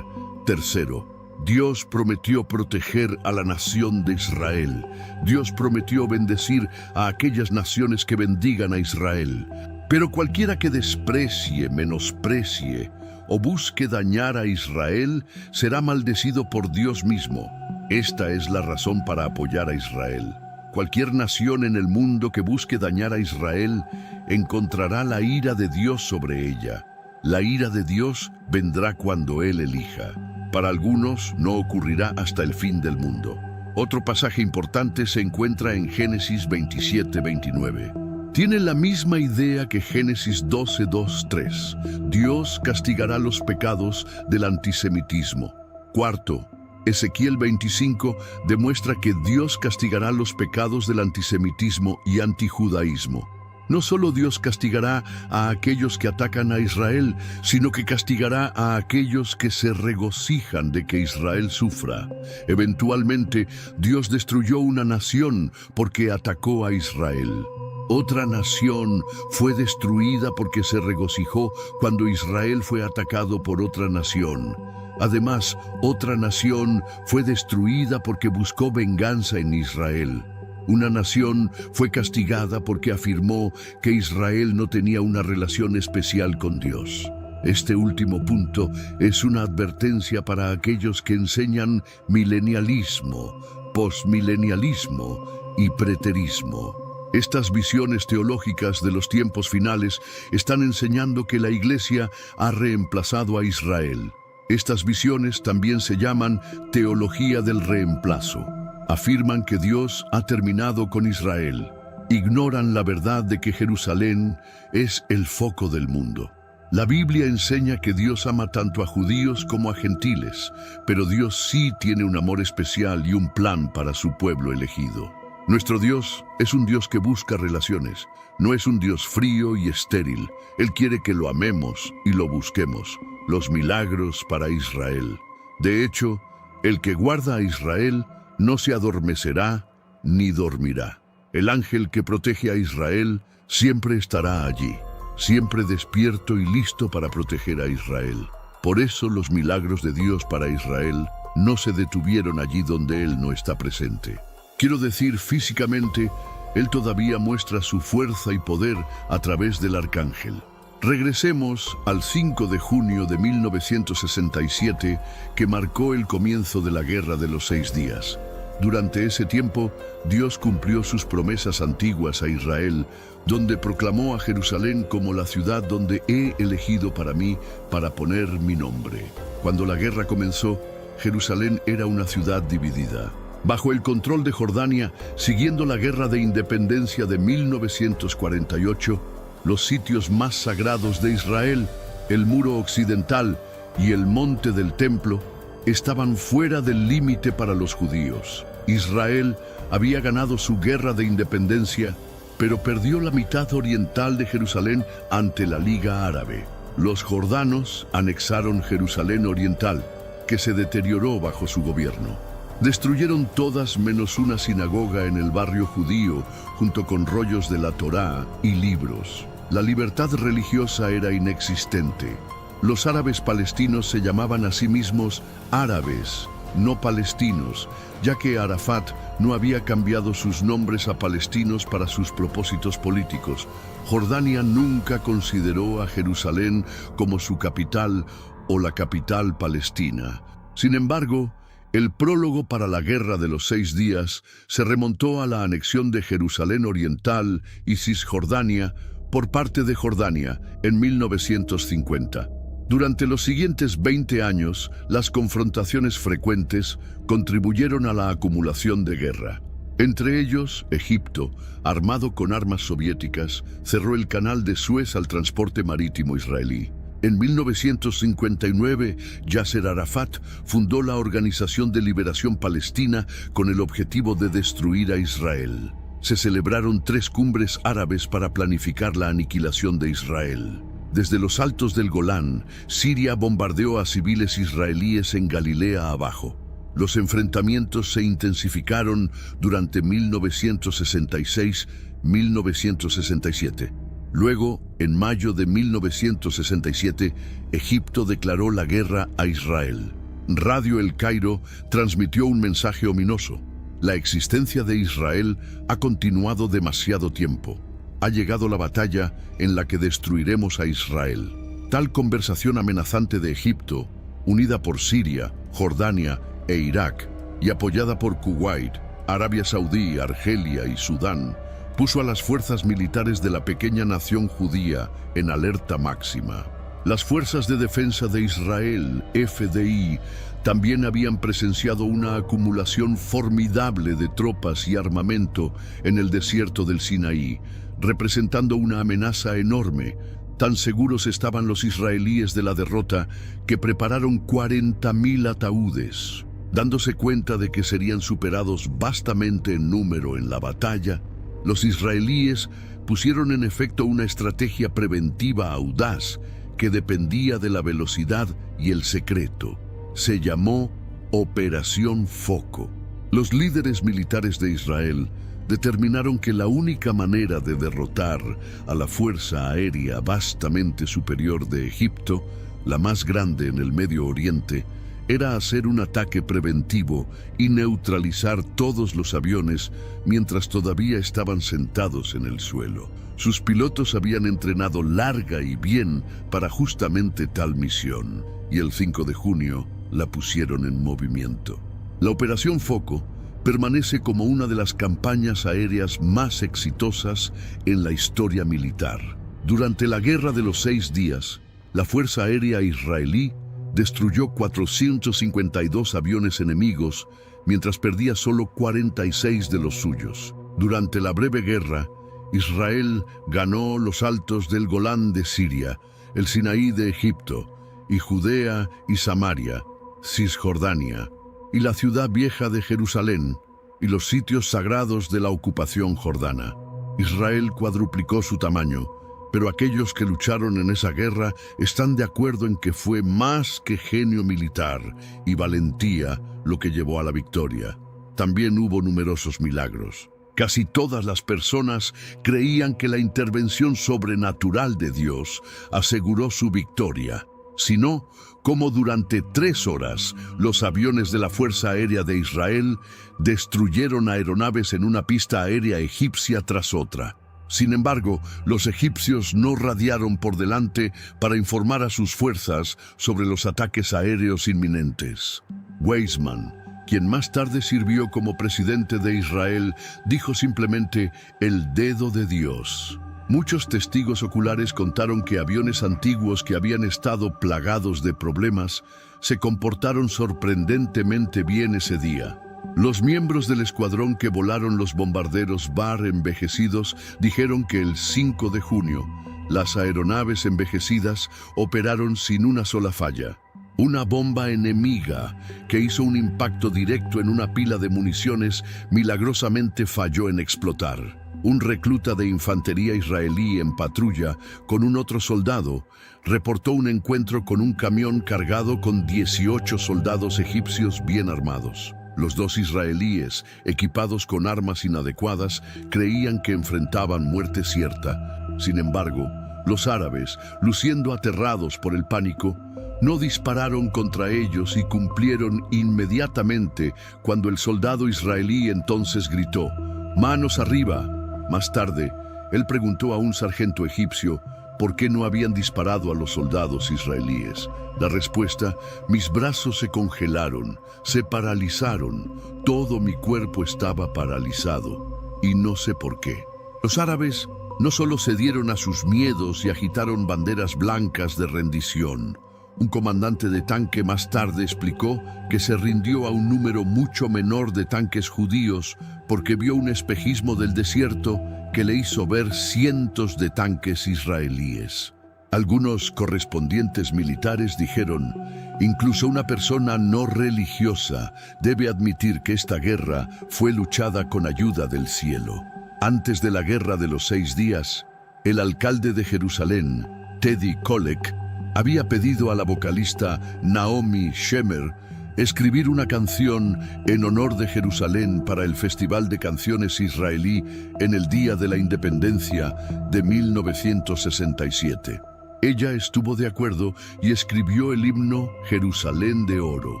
Tercero, Dios prometió proteger a la nación de Israel. Dios prometió bendecir a aquellas naciones que bendigan a Israel. Pero cualquiera que desprecie, menosprecie o busque dañar a Israel será maldecido por Dios mismo. Esta es la razón para apoyar a Israel. Cualquier nación en el mundo que busque dañar a Israel encontrará la ira de Dios sobre ella. La ira de Dios vendrá cuando Él elija. Para algunos no ocurrirá hasta el fin del mundo. Otro pasaje importante se encuentra en Génesis 27:29. Tiene la misma idea que Génesis 12:2-3. Dios castigará los pecados del antisemitismo. Cuarto, Ezequiel 25 demuestra que Dios castigará los pecados del antisemitismo y antijudaísmo. No solo Dios castigará a aquellos que atacan a Israel, sino que castigará a aquellos que se regocijan de que Israel sufra. Eventualmente, Dios destruyó una nación porque atacó a Israel. Otra nación fue destruida porque se regocijó cuando Israel fue atacado por otra nación. Además, otra nación fue destruida porque buscó venganza en Israel. Una nación fue castigada porque afirmó que Israel no tenía una relación especial con Dios. Este último punto es una advertencia para aquellos que enseñan milenialismo, posmilenialismo y preterismo. Estas visiones teológicas de los tiempos finales están enseñando que la Iglesia ha reemplazado a Israel. Estas visiones también se llaman teología del reemplazo. Afirman que Dios ha terminado con Israel. Ignoran la verdad de que Jerusalén es el foco del mundo. La Biblia enseña que Dios ama tanto a judíos como a gentiles, pero Dios sí tiene un amor especial y un plan para su pueblo elegido. Nuestro Dios es un Dios que busca relaciones, no es un Dios frío y estéril. Él quiere que lo amemos y lo busquemos. Los milagros para Israel. De hecho, el que guarda a Israel no se adormecerá ni dormirá. El ángel que protege a Israel siempre estará allí, siempre despierto y listo para proteger a Israel. Por eso los milagros de Dios para Israel no se detuvieron allí donde Él no está presente. Quiero decir, físicamente, Él todavía muestra su fuerza y poder a través del arcángel. Regresemos al 5 de junio de 1967, que marcó el comienzo de la Guerra de los 6 días. Durante ese tiempo, Dios cumplió sus promesas antiguas a Israel, donde proclamó a Jerusalén como la ciudad donde he elegido para mí, para poner mi nombre. Cuando la guerra comenzó, Jerusalén era una ciudad dividida. Bajo el control de Jordania, siguiendo la Guerra de Independencia de 1948, los sitios más sagrados de Israel, el muro occidental y el monte del templo, estaban fuera del límite para los judíos. Israel había ganado su guerra de independencia, pero perdió la mitad oriental de Jerusalén ante la Liga Árabe. Los jordanos anexaron Jerusalén oriental, que se deterioró bajo su gobierno. Destruyeron todas menos una sinagoga en el barrio judío, junto con rollos de la Torá y libros. La libertad religiosa era inexistente. Los árabes palestinos se llamaban a sí mismos árabes, no palestinos, ya que Arafat no había cambiado sus nombres a palestinos para sus propósitos políticos. Jordania nunca consideró a Jerusalén como su capital o la capital palestina. Sin embargo, el prólogo para la Guerra de los 6 días se remontó a la anexión de Jerusalén Oriental y Cisjordania por parte de Jordania en 1950. Durante los siguientes 20 años, las confrontaciones frecuentes contribuyeron a la acumulación de guerra. Entre ellos, Egipto, armado con armas soviéticas, cerró el canal de Suez al transporte marítimo israelí. En 1959, Yasser Arafat fundó la Organización de Liberación Palestina con el objetivo de destruir a Israel. Se celebraron 3 cumbres árabes para planificar la aniquilación de Israel. Desde los altos del Golán, Siria bombardeó a civiles israelíes en Galilea abajo. Los enfrentamientos se intensificaron durante 1966-1967. Luego, en mayo de 1967, Egipto declaró la guerra a Israel. Radio El Cairo transmitió un mensaje ominoso. La existencia de Israel ha continuado demasiado tiempo. Ha llegado la batalla en la que destruiremos a Israel. Tal conversación amenazante de Egipto, unida por Siria, Jordania e Irak, y apoyada por Kuwait, Arabia Saudí, Argelia y Sudán, puso a las fuerzas militares de la pequeña nación judía en alerta máxima. Las Fuerzas de Defensa de Israel, FDI, también habían presenciado una acumulación formidable de tropas y armamento en el desierto del Sinaí, representando una amenaza enorme. Tan seguros estaban los israelíes de la derrota que prepararon 40.000 ataúdes. Dándose cuenta de que serían superados vastamente en número en la batalla, los israelíes pusieron en efecto una estrategia preventiva audaz que dependía de la velocidad y el secreto. Se llamó Operación Foco. Los líderes militares de Israel determinaron que la única manera de derrotar a la fuerza aérea vastamente superior de Egipto, la más grande en el Medio Oriente, era hacer un ataque preventivo y neutralizar todos los aviones mientras todavía estaban sentados en el suelo. Sus pilotos habían entrenado larga y bien para justamente tal misión, y el 5 de junio la pusieron en movimiento. La Operación Foco permanece como una de las campañas aéreas más exitosas en la historia militar. Durante la Guerra de los 6 días, la Fuerza Aérea Israelí destruyó 452 aviones enemigos, mientras perdía solo 46 de los suyos. Durante la breve guerra, Israel ganó los altos del Golán de Siria, el Sinaí de Egipto, y Judea y Samaria, Cisjordania, y la ciudad vieja de Jerusalén, y los sitios sagrados de la ocupación jordana. Israel cuadruplicó su tamaño, pero aquellos que lucharon en esa guerra están de acuerdo en que fue más que genio militar y valentía lo que llevó a la victoria. También hubo numerosos milagros. Casi todas las personas creían que la intervención sobrenatural de Dios aseguró su victoria. Si no, como durante 3 horas los aviones de la Fuerza Aérea de Israel destruyeron aeronaves en una pista aérea egipcia tras otra. Sin embargo, los egipcios no radiaron por delante para informar a sus fuerzas sobre los ataques aéreos inminentes. Weizmann, quien más tarde sirvió como presidente de Israel, dijo simplemente «el dedo de Dios». Muchos testigos oculares contaron que aviones antiguos que habían estado plagados de problemas se comportaron sorprendentemente bien ese día. Los miembros del escuadrón que volaron los bombarderos Bar envejecidos dijeron que el 5 de junio las aeronaves envejecidas operaron sin una sola falla. Una bomba enemiga que hizo un impacto directo en una pila de municiones milagrosamente falló en explotar. Un recluta de infantería israelí en patrulla con un otro soldado reportó un encuentro con un camión cargado con 18 soldados egipcios bien armados. Los dos israelíes, equipados con armas inadecuadas, creían que enfrentaban muerte cierta. Sin embargo, los árabes, luciendo aterrados por el pánico, no dispararon contra ellos y cumplieron inmediatamente cuando el soldado israelí entonces gritó: «¡Manos arriba!». Más tarde, él preguntó a un sargento egipcio por qué no habían disparado a los soldados israelíes. La respuesta: «Mis brazos se congelaron, se paralizaron, todo mi cuerpo estaba paralizado, y no sé por qué». Los árabes no solo cedieron a sus miedos y agitaron banderas blancas de rendición. Un comandante de tanque más tarde explicó que se rindió a un número mucho menor de tanques judíos porque vio un espejismo del desierto que le hizo ver cientos de tanques israelíes. Algunos correspondientes militares dijeron: «Incluso una persona no religiosa debe admitir que esta guerra fue luchada con ayuda del cielo». Antes de la Guerra de los 6 días, el alcalde de Jerusalén, Teddy Kollek, había pedido a la vocalista Naomi Shemer escribir una canción en honor de Jerusalén para el Festival de Canciones Israelí en el Día de la Independencia de 1967. Ella estuvo de acuerdo y escribió el himno Jerusalén de Oro,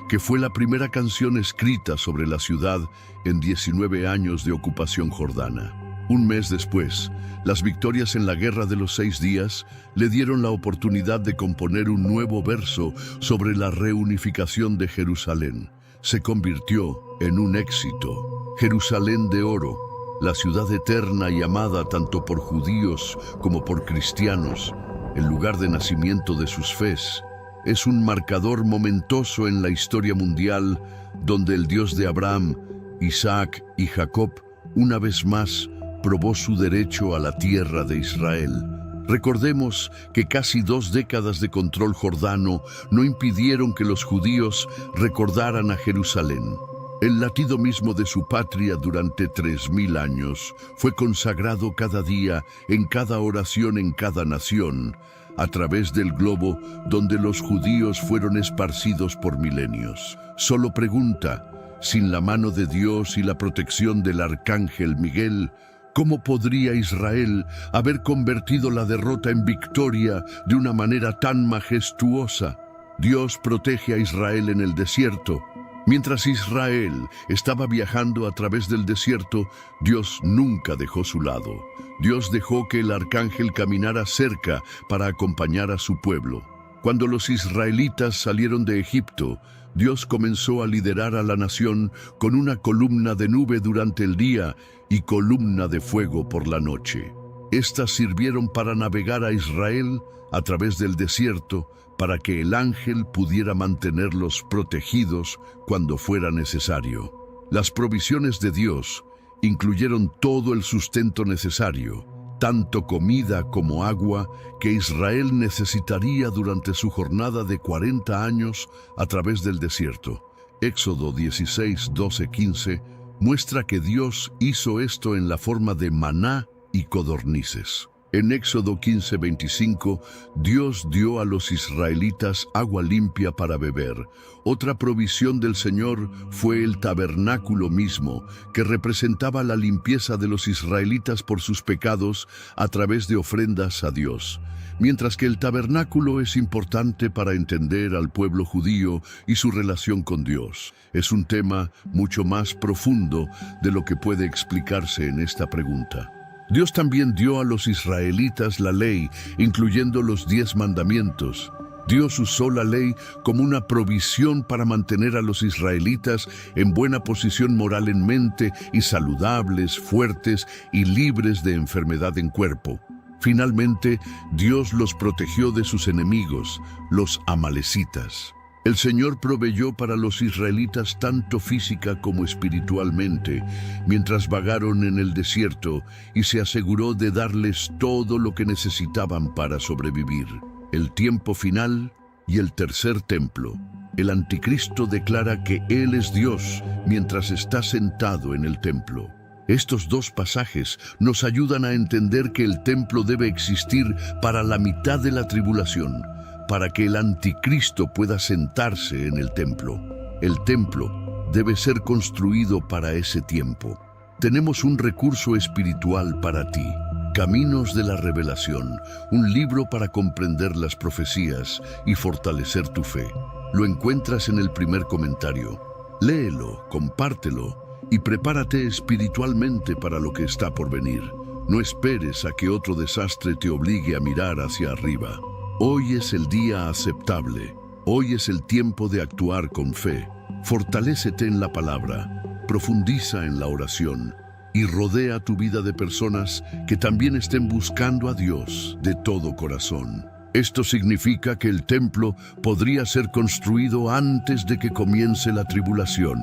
que fue la primera canción escrita sobre la ciudad en 19 años de ocupación jordana. Un mes después, las victorias en la Guerra de los 6 días le dieron la oportunidad de componer un nuevo verso sobre la reunificación de Jerusalén. Se convirtió en un éxito. Jerusalén de Oro, la ciudad eterna y amada tanto por judíos como por cristianos, el lugar de nacimiento de sus fes, es un marcador momentoso en la historia mundial donde el Dios de Abraham, Isaac y Jacob una vez más probó su derecho a la tierra de Israel. Recordemos que casi 2 décadas de control jordano no impidieron que los judíos recordaran a Jerusalén. El latido mismo de su patria durante 3000 años fue consagrado cada día, en cada oración, en cada nación, a través del globo donde los judíos fueron esparcidos por milenios. Solo pregunta: sin la mano de Dios y la protección del arcángel Miguel, ¿cómo podría Israel haber convertido la derrota en victoria de una manera tan majestuosa? Dios protege a Israel en el desierto. Mientras Israel estaba viajando a través del desierto, Dios nunca dejó su lado. Dios dejó que el arcángel caminara cerca para acompañar a su pueblo. Cuando los israelitas salieron de Egipto, Dios comenzó a liderar a la nación con una columna de nube durante el día y columna de fuego por la noche. Estas sirvieron para navegar a Israel a través del desierto para que el ángel pudiera mantenerlos protegidos cuando fuera necesario. Las provisiones de Dios incluyeron todo el sustento necesario, tanto comida como agua, que Israel necesitaría durante su jornada de 40 años a través del desierto. Éxodo 16, 12, 15 muestra que Dios hizo esto en la forma de maná y codornices. En Éxodo 15, 25, Dios dio a los israelitas agua limpia para beber. Otra provisión del Señor fue el tabernáculo mismo, que representaba la limpieza de los israelitas por sus pecados a través de ofrendas a Dios. Mientras que el tabernáculo es importante para entender al pueblo judío y su relación con Dios, es un tema mucho más profundo de lo que puede explicarse en esta pregunta. Dios también dio a los israelitas la ley, incluyendo los 10 mandamientos. Dios usó la ley como una provisión para mantener a los israelitas en buena posición moral en mente y saludables, fuertes y libres de enfermedad en cuerpo. Finalmente, Dios los protegió de sus enemigos, los amalecitas. El Señor proveyó para los israelitas tanto física como espiritualmente, mientras vagaron en el desierto, y se aseguró de darles todo lo que necesitaban para sobrevivir. El tiempo final Y el tercer templo. El anticristo declara que Él es Dios mientras está sentado en el templo. Estos dos pasajes nos ayudan a entender que el templo debe existir para la mitad de la tribulación, para que el anticristo pueda sentarse en el templo. El templo debe ser construido para ese tiempo. Tenemos un recurso espiritual para ti. Caminos de la Revelación, un libro para comprender las profecías y fortalecer tu fe. Lo encuentras en el primer comentario. Léelo, compártelo y prepárate espiritualmente para lo que está por venir. No esperes a que otro desastre te obligue a mirar hacia arriba. Hoy es el día aceptable. Hoy es el tiempo de actuar con fe. Fortalécete en la palabra, profundiza en la oración y rodea tu vida de personas que también estén buscando a Dios de todo corazón. Esto significa que el templo podría ser construido antes de que comience la tribulación.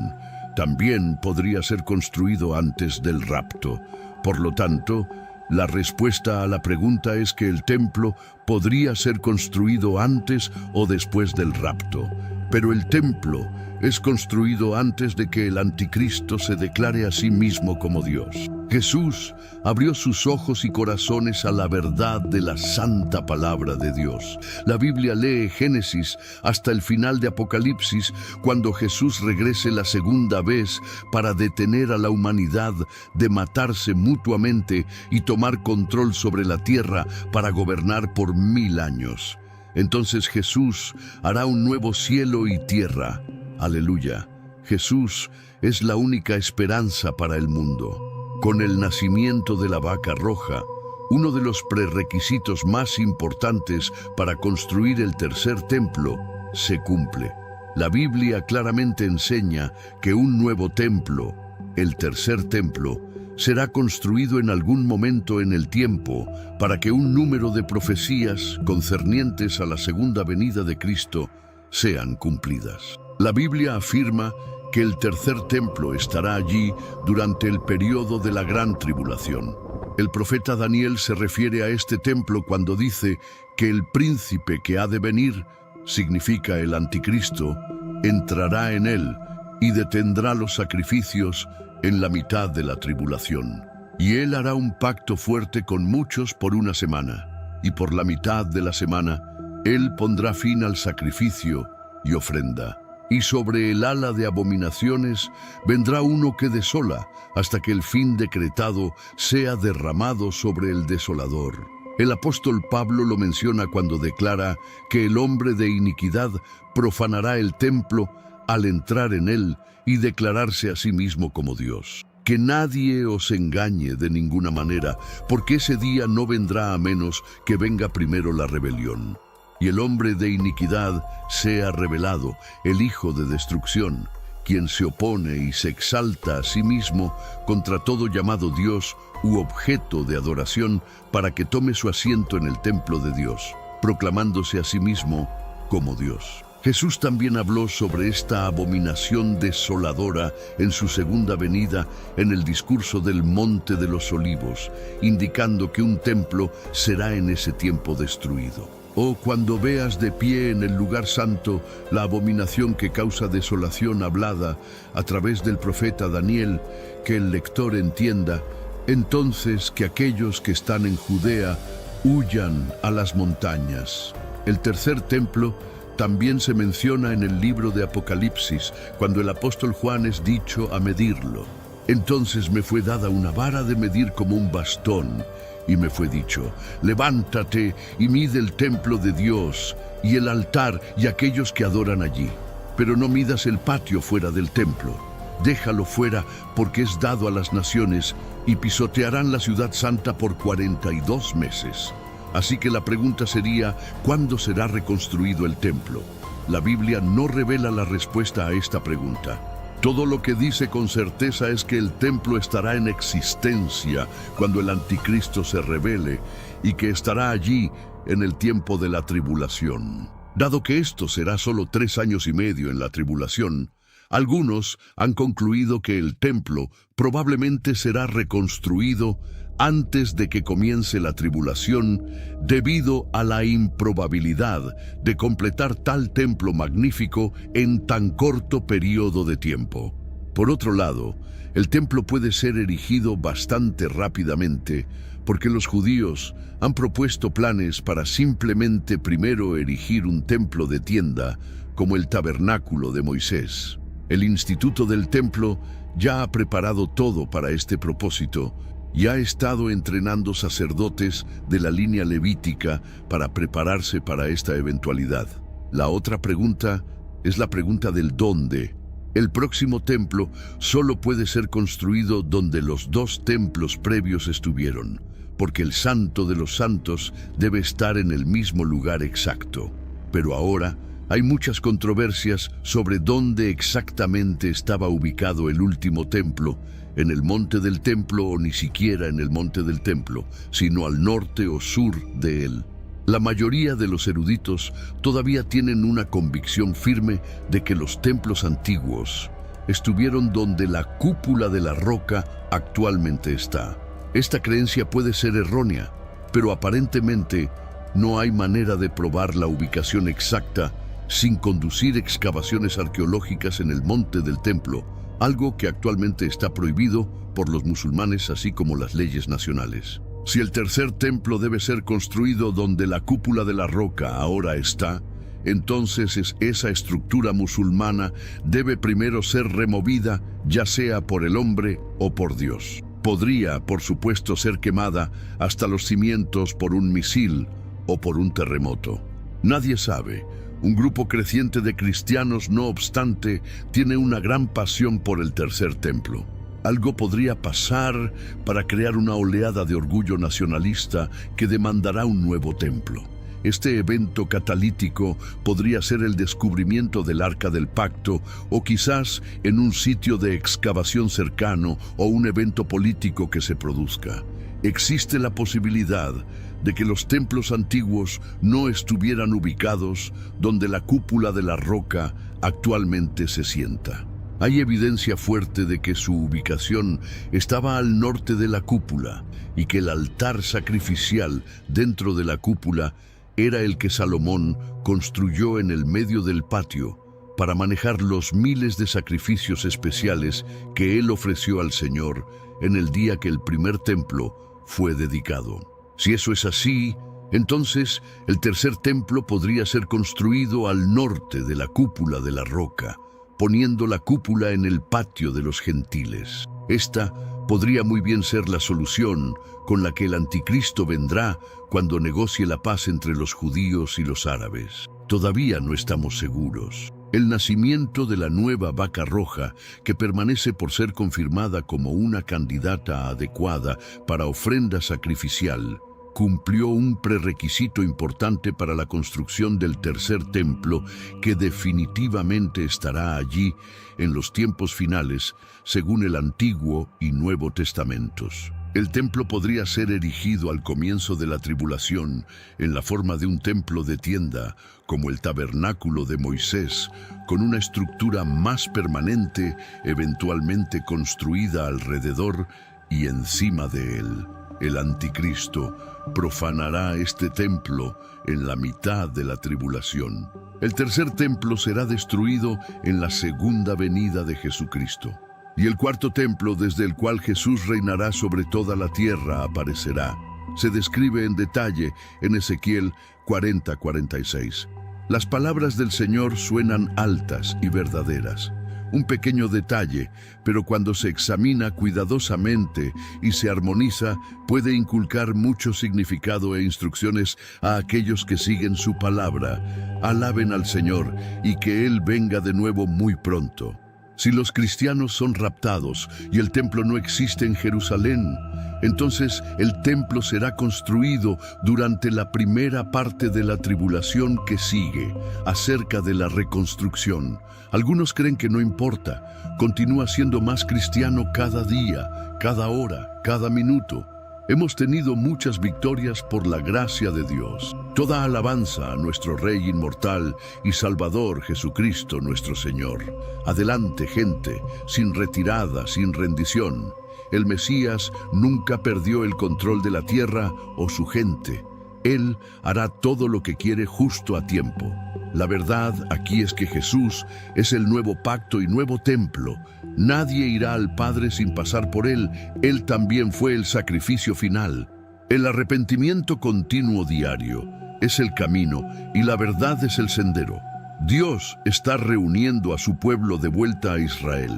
También podría ser construido antes del rapto. Por lo tanto, la respuesta a la pregunta es que el templo podría ser construido antes o después del rapto. Pero el templo es construido antes de que el anticristo se declare a sí mismo como Dios. Jesús abrió sus ojos y corazones a la verdad de la santa palabra de Dios. La Biblia lee Génesis hasta el final de Apocalipsis, cuando Jesús regrese la segunda vez para detener a la humanidad de matarse mutuamente y tomar control sobre la tierra para gobernar por 1000 años. Entonces Jesús hará un nuevo cielo y tierra. Aleluya. Jesús es la única esperanza para el mundo. Con el nacimiento de la vaca roja, uno de los prerequisitos más importantes para construir el tercer templo se cumple. La Biblia claramente enseña que un nuevo templo, el tercer templo, será construido en algún momento en el tiempo para que un número de profecías concernientes a la segunda venida de Cristo sean cumplidas. La Biblia afirma que el tercer templo estará allí durante el periodo de la gran tribulación. El profeta Daniel se refiere a este templo cuando dice que el príncipe que ha de venir, significa el anticristo, entrará en él y detendrá los sacrificios en la mitad de la tribulación. Y él hará un pacto fuerte con muchos por una semana, y por la mitad de la semana, él pondrá fin al sacrificio y ofrenda. Y sobre el ala de abominaciones vendrá uno que desola, hasta que el fin decretado sea derramado sobre el desolador. El apóstol Pablo lo menciona cuando declara que el hombre de iniquidad profanará el templo al entrar en él y declararse a sí mismo como Dios. Que nadie os engañe de ninguna manera, porque ese día no vendrá a menos que venga primero la rebelión. Y el hombre de iniquidad sea revelado, el hijo de destrucción, quien se opone y se exalta a sí mismo contra todo llamado Dios u objeto de adoración, para que tome su asiento en el templo de Dios, proclamándose a sí mismo como Dios. Jesús también habló sobre esta abominación desoladora en su segunda venida en el discurso del Monte de los Olivos, indicando que un templo será en ese tiempo destruido. O cuando veas de pie en el lugar santo la abominación que causa desolación hablada a través del profeta Daniel, que el lector entienda, entonces que aquellos que están en Judea huyan a las montañas. El tercer templo también se menciona en el libro de Apocalipsis, cuando el apóstol Juan es dicho a medirlo. Entonces me fue dada una vara de medir como un bastón, y me fue dicho: levántate y mide el templo de Dios, y el altar y aquellos que adoran allí. Pero no midas el patio fuera del templo. Déjalo fuera, porque es dado a las naciones, y pisotearán la ciudad santa por 42 meses. Así que la pregunta sería: ¿cuándo será reconstruido el templo? La Biblia no revela la respuesta a esta pregunta. Todo lo que dice con certeza es que el templo estará en existencia cuando el anticristo se revele, y que estará allí en el tiempo de la tribulación. Dado que esto será solo 3 años y medio en la tribulación, Algunos han concluido que el templo probablemente será reconstruido antes de que comience la tribulación debido a la improbabilidad de completar tal templo magnífico en tan corto periodo de tiempo. Por otro lado, el templo puede ser erigido bastante rápidamente porque los judíos han propuesto planes para simplemente primero erigir un templo de tienda como el tabernáculo de Moisés. El Instituto del Templo ya ha preparado todo para este propósito y ha estado entrenando sacerdotes de la línea levítica para prepararse para esta eventualidad. La otra pregunta es la pregunta del dónde. El próximo templo solo puede ser construido donde los dos templos previos estuvieron, porque el Santo de los Santos debe estar en el mismo lugar exacto. Pero ahora hay muchas controversias sobre dónde exactamente estaba ubicado el último templo, en el monte del templo o ni siquiera en el monte del templo, sino al norte o sur de él. La mayoría de los eruditos todavía tienen una convicción firme de que los templos antiguos estuvieron donde la cúpula de la roca actualmente está. Esta creencia puede ser errónea, pero aparentemente no hay manera de probar la ubicación exacta sin conducir excavaciones arqueológicas en el monte del templo, algo que actualmente está prohibido por los musulmanes así como las leyes nacionales. Si el tercer templo debe ser construido donde la cúpula de la roca ahora está, entonces esa estructura musulmana debe primero ser removida, ya sea por el hombre o por Dios. Podría, por supuesto, ser quemada hasta los cimientos por un misil o por un terremoto. Nadie sabe. Un grupo creciente de cristianos, no obstante, tiene una gran pasión por el tercer templo. Algo podría pasar para crear una oleada de orgullo nacionalista que demandará un nuevo templo. Este evento catalítico podría ser el descubrimiento del Arca del Pacto o quizás en un sitio de excavación cercano o un evento político que se produzca. Existe la posibilidad de que los templos antiguos no estuvieran ubicados donde la cúpula de la roca actualmente se sienta. Hay evidencia fuerte de que su ubicación estaba al norte de la cúpula y que el altar sacrificial dentro de la cúpula era el que Salomón construyó en el medio del patio para manejar los miles de sacrificios especiales que él ofreció al Señor en el día que el primer templo fue dedicado. Si eso es así, entonces el tercer templo podría ser construido al norte de la cúpula de la roca, poniendo la cúpula en el patio de los gentiles. Esta podría muy bien ser la solución con la que el anticristo vendrá cuando negocie la paz entre los judíos y los árabes. Todavía no estamos seguros. El nacimiento de la nueva vaca roja, que permanece por ser confirmada como una candidata adecuada para ofrenda sacrificial, cumplió un prerequisito importante para la construcción del tercer templo que definitivamente estará allí en los tiempos finales, según el Antiguo y Nuevo Testamentos. El templo podría ser erigido al comienzo de la tribulación en la forma de un templo de tienda, como el tabernáculo de Moisés, con una estructura más permanente, eventualmente construida alrededor y encima de él. El anticristo profanará este templo en la mitad de la tribulación. El tercer templo será destruido en la segunda venida de Jesucristo. Y el cuarto templo, desde el cual Jesús reinará sobre toda la tierra, aparecerá. Se describe en detalle en Ezequiel 40:46. Las palabras del Señor suenan altas y verdaderas. Un pequeño detalle, pero cuando se examina cuidadosamente y se armoniza, puede inculcar mucho significado e instrucciones a aquellos que siguen su palabra. Alaben al Señor y que Él venga de nuevo muy pronto. Si los cristianos son raptados y el templo no existe en Jerusalén, entonces el templo será construido durante la primera parte de la tribulación que sigue, acerca de la reconstrucción. Algunos creen que no importa, continúa siendo más cristiano cada día, cada hora, cada minuto. Hemos tenido muchas victorias por la gracia de Dios. Toda alabanza a nuestro Rey inmortal y Salvador Jesucristo nuestro Señor. Adelante, gente, sin retirada, sin rendición. El Mesías nunca perdió el control de la tierra o su gente. Él hará todo lo que quiere justo a tiempo. La verdad aquí es que Jesús es el nuevo pacto y nuevo templo. Nadie irá al Padre sin pasar por Él. Él también fue el sacrificio final. El arrepentimiento continuo diario es el camino y la verdad es el sendero. Dios está reuniendo a su pueblo de vuelta a Israel.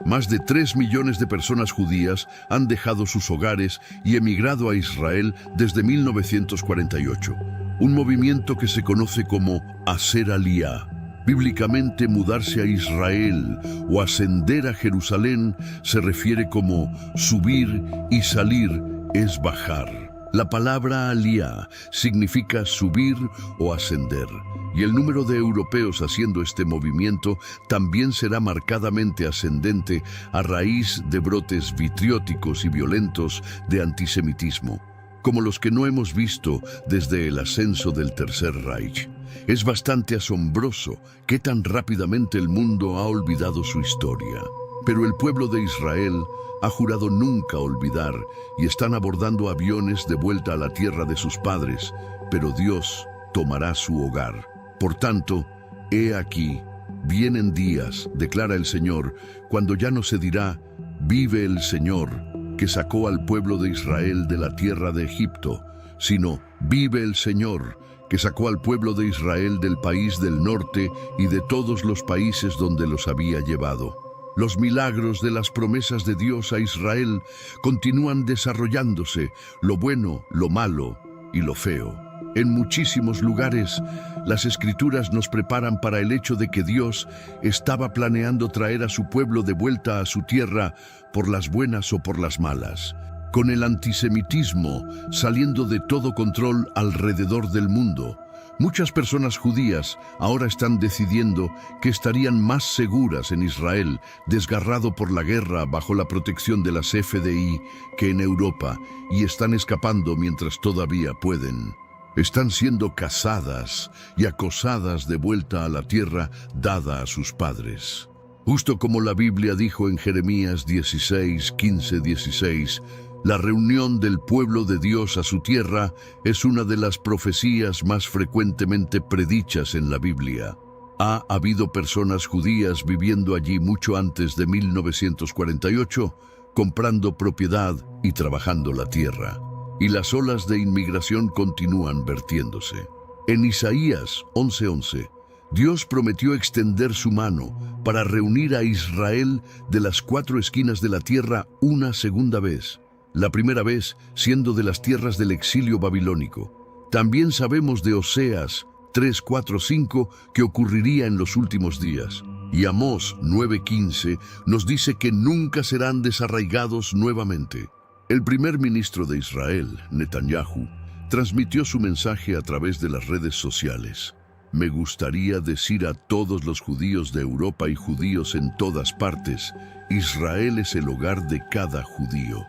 Más de 3 millones de personas judías han dejado sus hogares y emigrado a Israel desde 1948. Un movimiento que se conoce como Hacer Aliyá. Bíblicamente, mudarse a Israel o ascender a Jerusalén se refiere como subir y salir es bajar. La palabra aliyá significa subir o ascender, y el número de europeos haciendo este movimiento también será marcadamente ascendente a raíz de brotes vitrióticos y violentos de antisemitismo, como los que no hemos visto desde el ascenso del Tercer Reich. Es bastante asombroso que tan rápidamente el mundo ha olvidado su historia. Pero el pueblo de Israel ha jurado nunca olvidar y están abordando aviones de vuelta a la tierra de sus padres, pero Dios tomará su hogar. Por tanto, he aquí, vienen días, declara el Señor, cuando ya no se dirá, vive el Señor, que sacó al pueblo de Israel de la tierra de Egipto, sino, vive el Señor, que sacó al pueblo de Israel del país del norte y de todos los países donde los había llevado. Los milagros de las promesas de Dios a Israel continúan desarrollándose, lo bueno, lo malo y lo feo. En muchísimos lugares, las Escrituras nos preparan para el hecho de que Dios estaba planeando traer a su pueblo de vuelta a su tierra por las buenas o por las malas. Con el antisemitismo saliendo de todo control alrededor del mundo, muchas personas judías ahora están decidiendo que estarían más seguras en Israel, desgarrado por la guerra bajo la protección de las FDI, que en Europa, y están escapando mientras todavía pueden. Están siendo cazadas y acosadas de vuelta a la tierra dada a sus padres. Justo como la Biblia dijo en Jeremías 16, 15, 16, la reunión del pueblo de Dios a su tierra es una de las profecías más frecuentemente predichas en la Biblia. Ha habido personas judías viviendo allí mucho antes de 1948, comprando propiedad y trabajando la tierra. Y las olas de inmigración continúan vertiéndose. En Isaías 11:11, Dios prometió extender su mano para reunir a Israel de las 4 esquinas de la tierra una segunda vez. La primera vez siendo de las tierras del exilio babilónico. También sabemos de Oseas 3, 4, 5 que ocurriría en los últimos días. Y Amós 9:15 nos dice que nunca serán desarraigados nuevamente. El primer ministro de Israel, Netanyahu, transmitió su mensaje a través de las redes sociales. Me gustaría decir a todos los judíos de Europa y judíos en todas partes, Israel es el hogar de cada judío.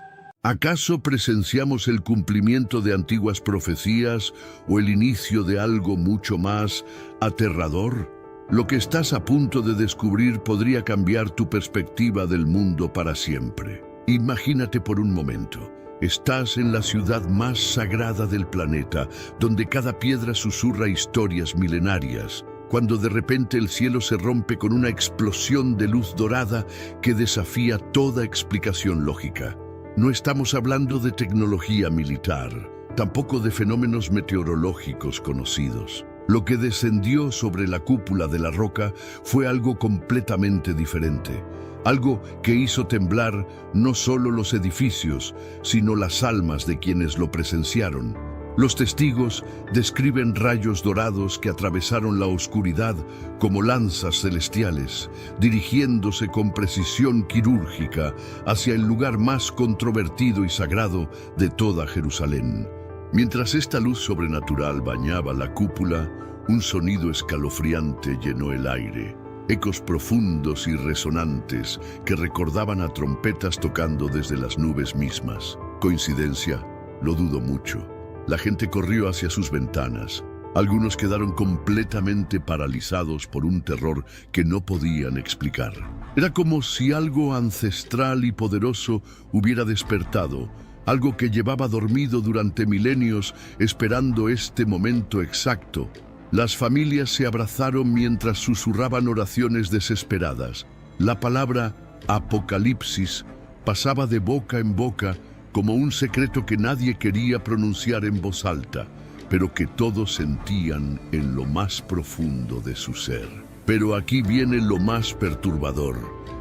¿Acaso presenciamos el cumplimiento de antiguas profecías o el inicio de algo mucho más aterrador? Lo que estás a punto de descubrir podría cambiar tu perspectiva del mundo para siempre. Imagínate por un momento, estás en la ciudad más sagrada del planeta, donde cada piedra susurra historias milenarias, cuando de repente el cielo se rompe con una explosión de luz dorada que desafía toda explicación lógica. No estamos hablando de tecnología militar, tampoco de fenómenos meteorológicos conocidos. Lo que descendió sobre la cúpula de la roca fue algo completamente diferente. Algo que hizo temblar no solo los edificios, sino las almas de quienes lo presenciaron. Los testigos describen rayos dorados que atravesaron la oscuridad como lanzas celestiales, dirigiéndose con precisión quirúrgica hacia el lugar más controvertido y sagrado de toda Jerusalén. Mientras esta luz sobrenatural bañaba la cúpula, un sonido escalofriante llenó el aire. Ecos profundos y resonantes que recordaban a trompetas tocando desde las nubes mismas. ¿Coincidencia? Lo dudo mucho. La gente corrió hacia sus ventanas. Algunos quedaron completamente paralizados por un terror que no podían explicar. Era como si algo ancestral y poderoso hubiera despertado, algo que llevaba dormido durante milenios esperando este momento exacto. Las familias se abrazaron mientras susurraban oraciones desesperadas. La palabra Apocalipsis pasaba de boca en boca como un secreto que nadie quería pronunciar en voz alta, pero que todos sentían en lo más profundo de su ser. Pero aquí viene lo más perturbador.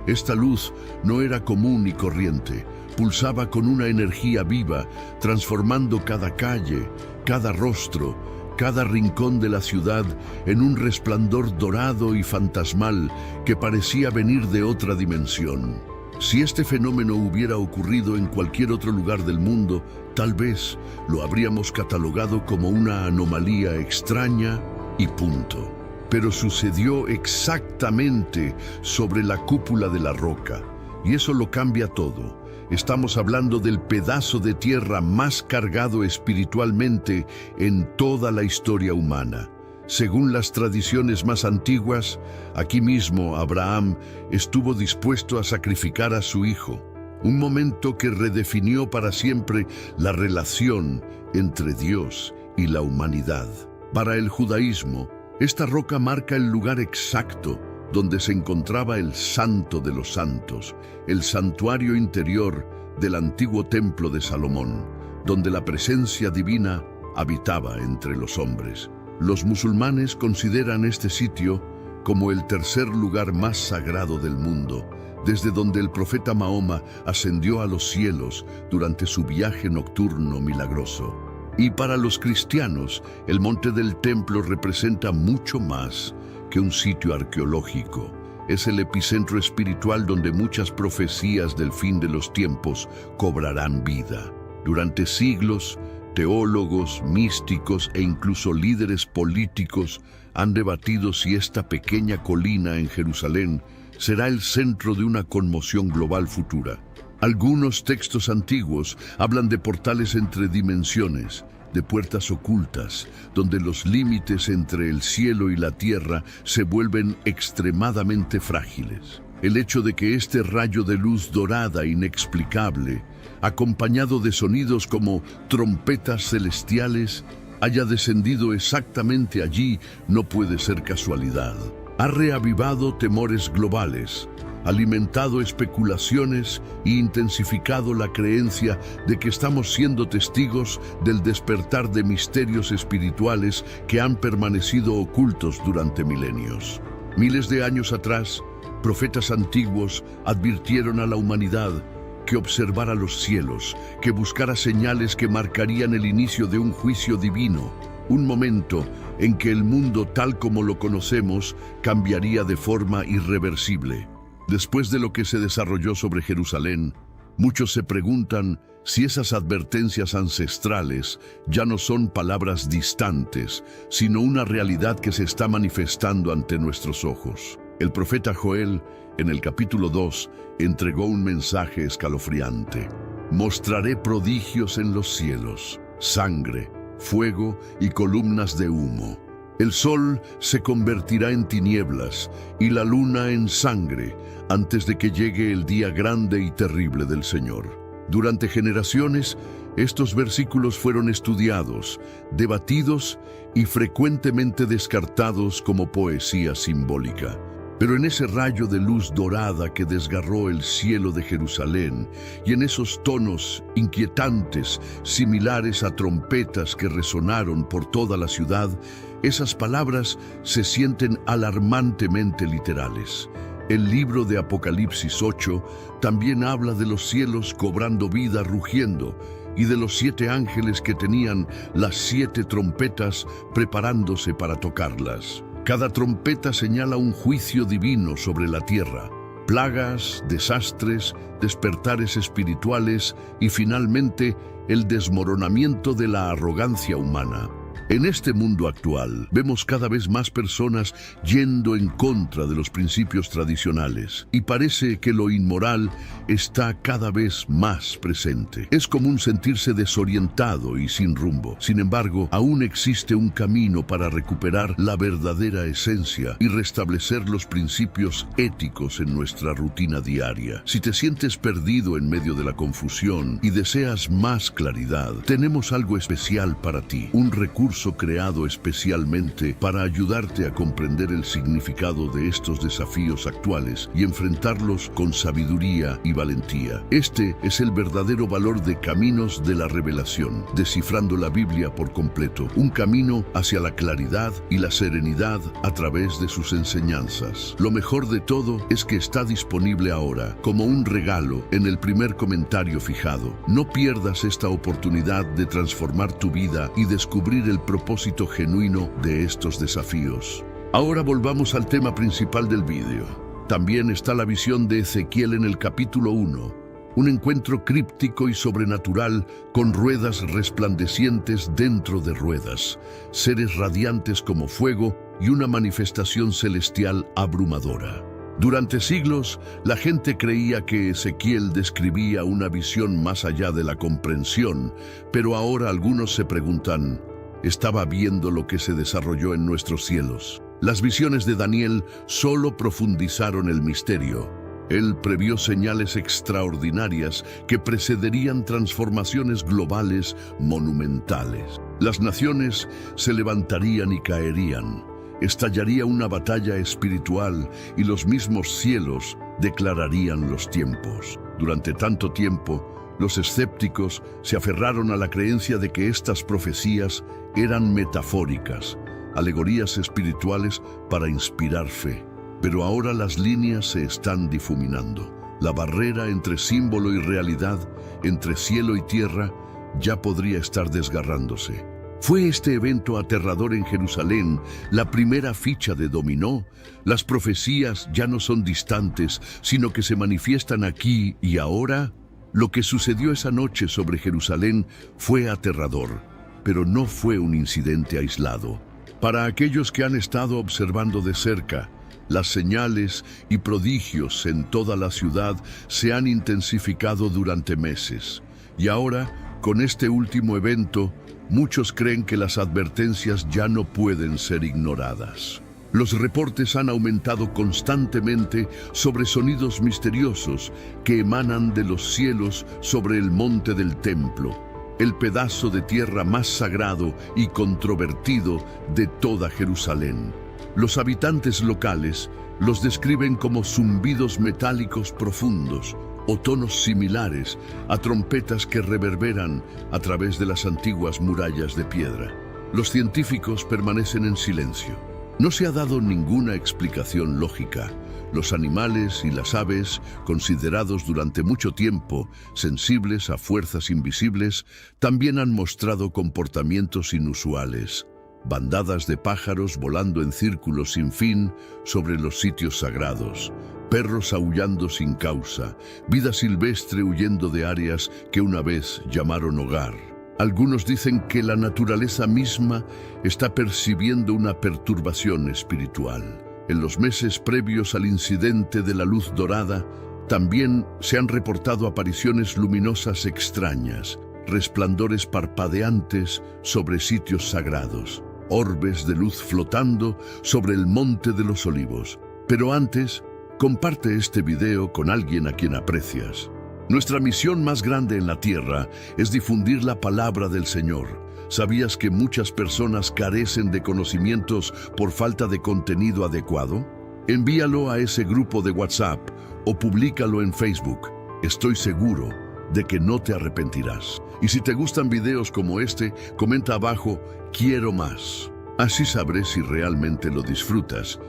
Esta luz no era común y corriente, pulsaba con una energía viva, transformando cada calle, cada rostro, cada rincón de la ciudad en un resplandor dorado y fantasmal que parecía venir de otra dimensión. Si este fenómeno hubiera ocurrido en cualquier otro lugar del mundo, tal vez lo habríamos catalogado como una anomalía extraña y punto. Pero sucedió exactamente sobre la cúpula de la roca, y eso lo cambia todo. Estamos hablando del pedazo de tierra más cargado espiritualmente en toda la historia humana. Según las tradiciones más antiguas, aquí mismo Abraham estuvo dispuesto a sacrificar a su hijo, un momento que redefinió para siempre la relación entre Dios y la humanidad. Para el judaísmo, esta roca marca el lugar exacto donde se encontraba el Santo de los Santos, el santuario interior del antiguo templo de Salomón, donde la presencia divina habitaba entre los hombres. Los musulmanes consideran este sitio como el tercer lugar más sagrado del mundo, desde donde el profeta Mahoma ascendió a los cielos durante su viaje nocturno milagroso. Y para los cristianos, el monte del templo representa mucho más que un sitio arqueológico. Es el epicentro espiritual donde muchas profecías del fin de los tiempos cobrarán vida. Durante siglos, teólogos, místicos e incluso líderes políticos han debatido si esta pequeña colina en Jerusalén será el centro de una conmoción global futura. Algunos textos antiguos hablan de portales entre dimensiones, de puertas ocultas, donde los límites entre el cielo y la tierra se vuelven extremadamente frágiles. El hecho de que este rayo de luz dorada inexplicable, acompañado de sonidos como trompetas celestiales, haya descendido exactamente allí no puede ser casualidad. Ha reavivado temores globales, alimentado especulaciones e intensificado la creencia de que estamos siendo testigos del despertar de misterios espirituales que han permanecido ocultos durante milenios. Miles de años atrás, profetas antiguos advirtieron a la humanidad que observara los cielos, que buscara señales que marcarían el inicio de un juicio divino, un momento en que el mundo tal como lo conocemos cambiaría de forma irreversible. Después de lo que se desarrolló sobre Jerusalén, muchos se preguntan si esas advertencias ancestrales ya no son palabras distantes, sino una realidad que se está manifestando ante nuestros ojos. El profeta Joel, en el capítulo 2, entregó un mensaje escalofriante. Mostraré prodigios en los cielos, sangre, fuego y columnas de humo. El sol se convertirá en tinieblas y la luna en sangre antes de que llegue el día grande y terrible del Señor. Durante generaciones, estos versículos fueron estudiados, debatidos y frecuentemente descartados como poesía simbólica. Pero en ese rayo de luz dorada que desgarró el cielo de Jerusalén y en esos tonos inquietantes, similares a trompetas que resonaron por toda la ciudad, esas palabras se sienten alarmantemente literales. El libro de Apocalipsis 8 también habla de los cielos cobrando vida rugiendo y de los 7 ángeles que tenían las 7 trompetas preparándose para tocarlas. Cada trompeta señala un juicio divino sobre la tierra, plagas, desastres, despertares espirituales y finalmente el desmoronamiento de la arrogancia humana. En este mundo actual, vemos cada vez más personas yendo en contra de los principios tradicionales y parece que lo inmoral está cada vez más presente. Es común sentirse desorientado y sin rumbo. Sin embargo, aún existe un camino para recuperar la verdadera esencia y restablecer los principios éticos en nuestra rutina diaria. Si te sientes perdido en medio de la confusión y deseas más claridad, tenemos algo especial para ti, un recurso creado especialmente para ayudarte a comprender el significado de estos desafíos actuales y enfrentarlos con sabiduría y valentía. Este es el verdadero valor de Caminos de la Revelación, descifrando la Biblia por completo, un camino hacia la claridad y la serenidad a través de sus enseñanzas. Lo mejor de todo es que está disponible ahora, como un regalo, en el primer comentario fijado. No pierdas esta oportunidad de transformar tu vida y descubrir el propósito genuino de estos desafíos. Ahora volvamos al tema principal del vídeo. También está la visión de Ezequiel en el capítulo 1, un encuentro críptico y sobrenatural con ruedas resplandecientes dentro de ruedas, seres radiantes como fuego y una manifestación celestial abrumadora. Durante siglos, la gente creía que Ezequiel describía una visión más allá de la comprensión, pero ahora algunos se preguntan, ¿estaba viendo lo que se desarrolló en nuestros cielos? Las visiones de Daniel solo profundizaron el misterio. Él previó señales extraordinarias que precederían transformaciones globales monumentales. Las naciones se levantarían y caerían. Estallaría una batalla espiritual y los mismos cielos declararían los tiempos. Durante tanto tiempo, los escépticos se aferraron a la creencia de que estas profecías eran metafóricas, alegorías espirituales para inspirar fe. Pero ahora las líneas se están difuminando. La barrera entre símbolo y realidad, entre cielo y tierra, ya podría estar desgarrándose. ¿Fue este evento aterrador en Jerusalén la primera ficha de dominó? ¿Las profecías ya no son distantes, sino que se manifiestan aquí y ahora? Lo que sucedió esa noche sobre Jerusalén fue aterrador, pero no fue un incidente aislado. Para aquellos que han estado observando de cerca, las señales y prodigios en toda la ciudad se han intensificado durante meses. Y ahora, con este último evento, muchos creen que las advertencias ya no pueden ser ignoradas. Los reportes han aumentado constantemente sobre sonidos misteriosos que emanan de los cielos sobre el monte del templo, el pedazo de tierra más sagrado y controvertido de toda Jerusalén. Los habitantes locales los describen como zumbidos metálicos profundos o tonos similares a trompetas que reverberan a través de las antiguas murallas de piedra. Los científicos permanecen en silencio. No se ha dado ninguna explicación lógica. Los animales y las aves, considerados durante mucho tiempo sensibles a fuerzas invisibles, también han mostrado comportamientos inusuales. Bandadas de pájaros volando en círculos sin fin sobre los sitios sagrados, perros aullando sin causa, vida silvestre huyendo de áreas que una vez llamaron hogar. Algunos dicen que la naturaleza misma está percibiendo una perturbación espiritual. En los meses previos al incidente de la luz dorada, también se han reportado apariciones luminosas extrañas, resplandores parpadeantes sobre sitios sagrados, orbes de luz flotando sobre el Monte de los Olivos. Pero antes, comparte este video con alguien a quien aprecias. Nuestra misión más grande en la tierra es difundir la palabra del Señor. ¿Sabías que muchas personas carecen de conocimientos por falta de contenido adecuado? Envíalo a ese grupo de WhatsApp o públicalo en Facebook. Estoy seguro de que no te arrepentirás. Y si te gustan videos como este, comenta abajo, quiero más. Así sabré si realmente lo disfrutas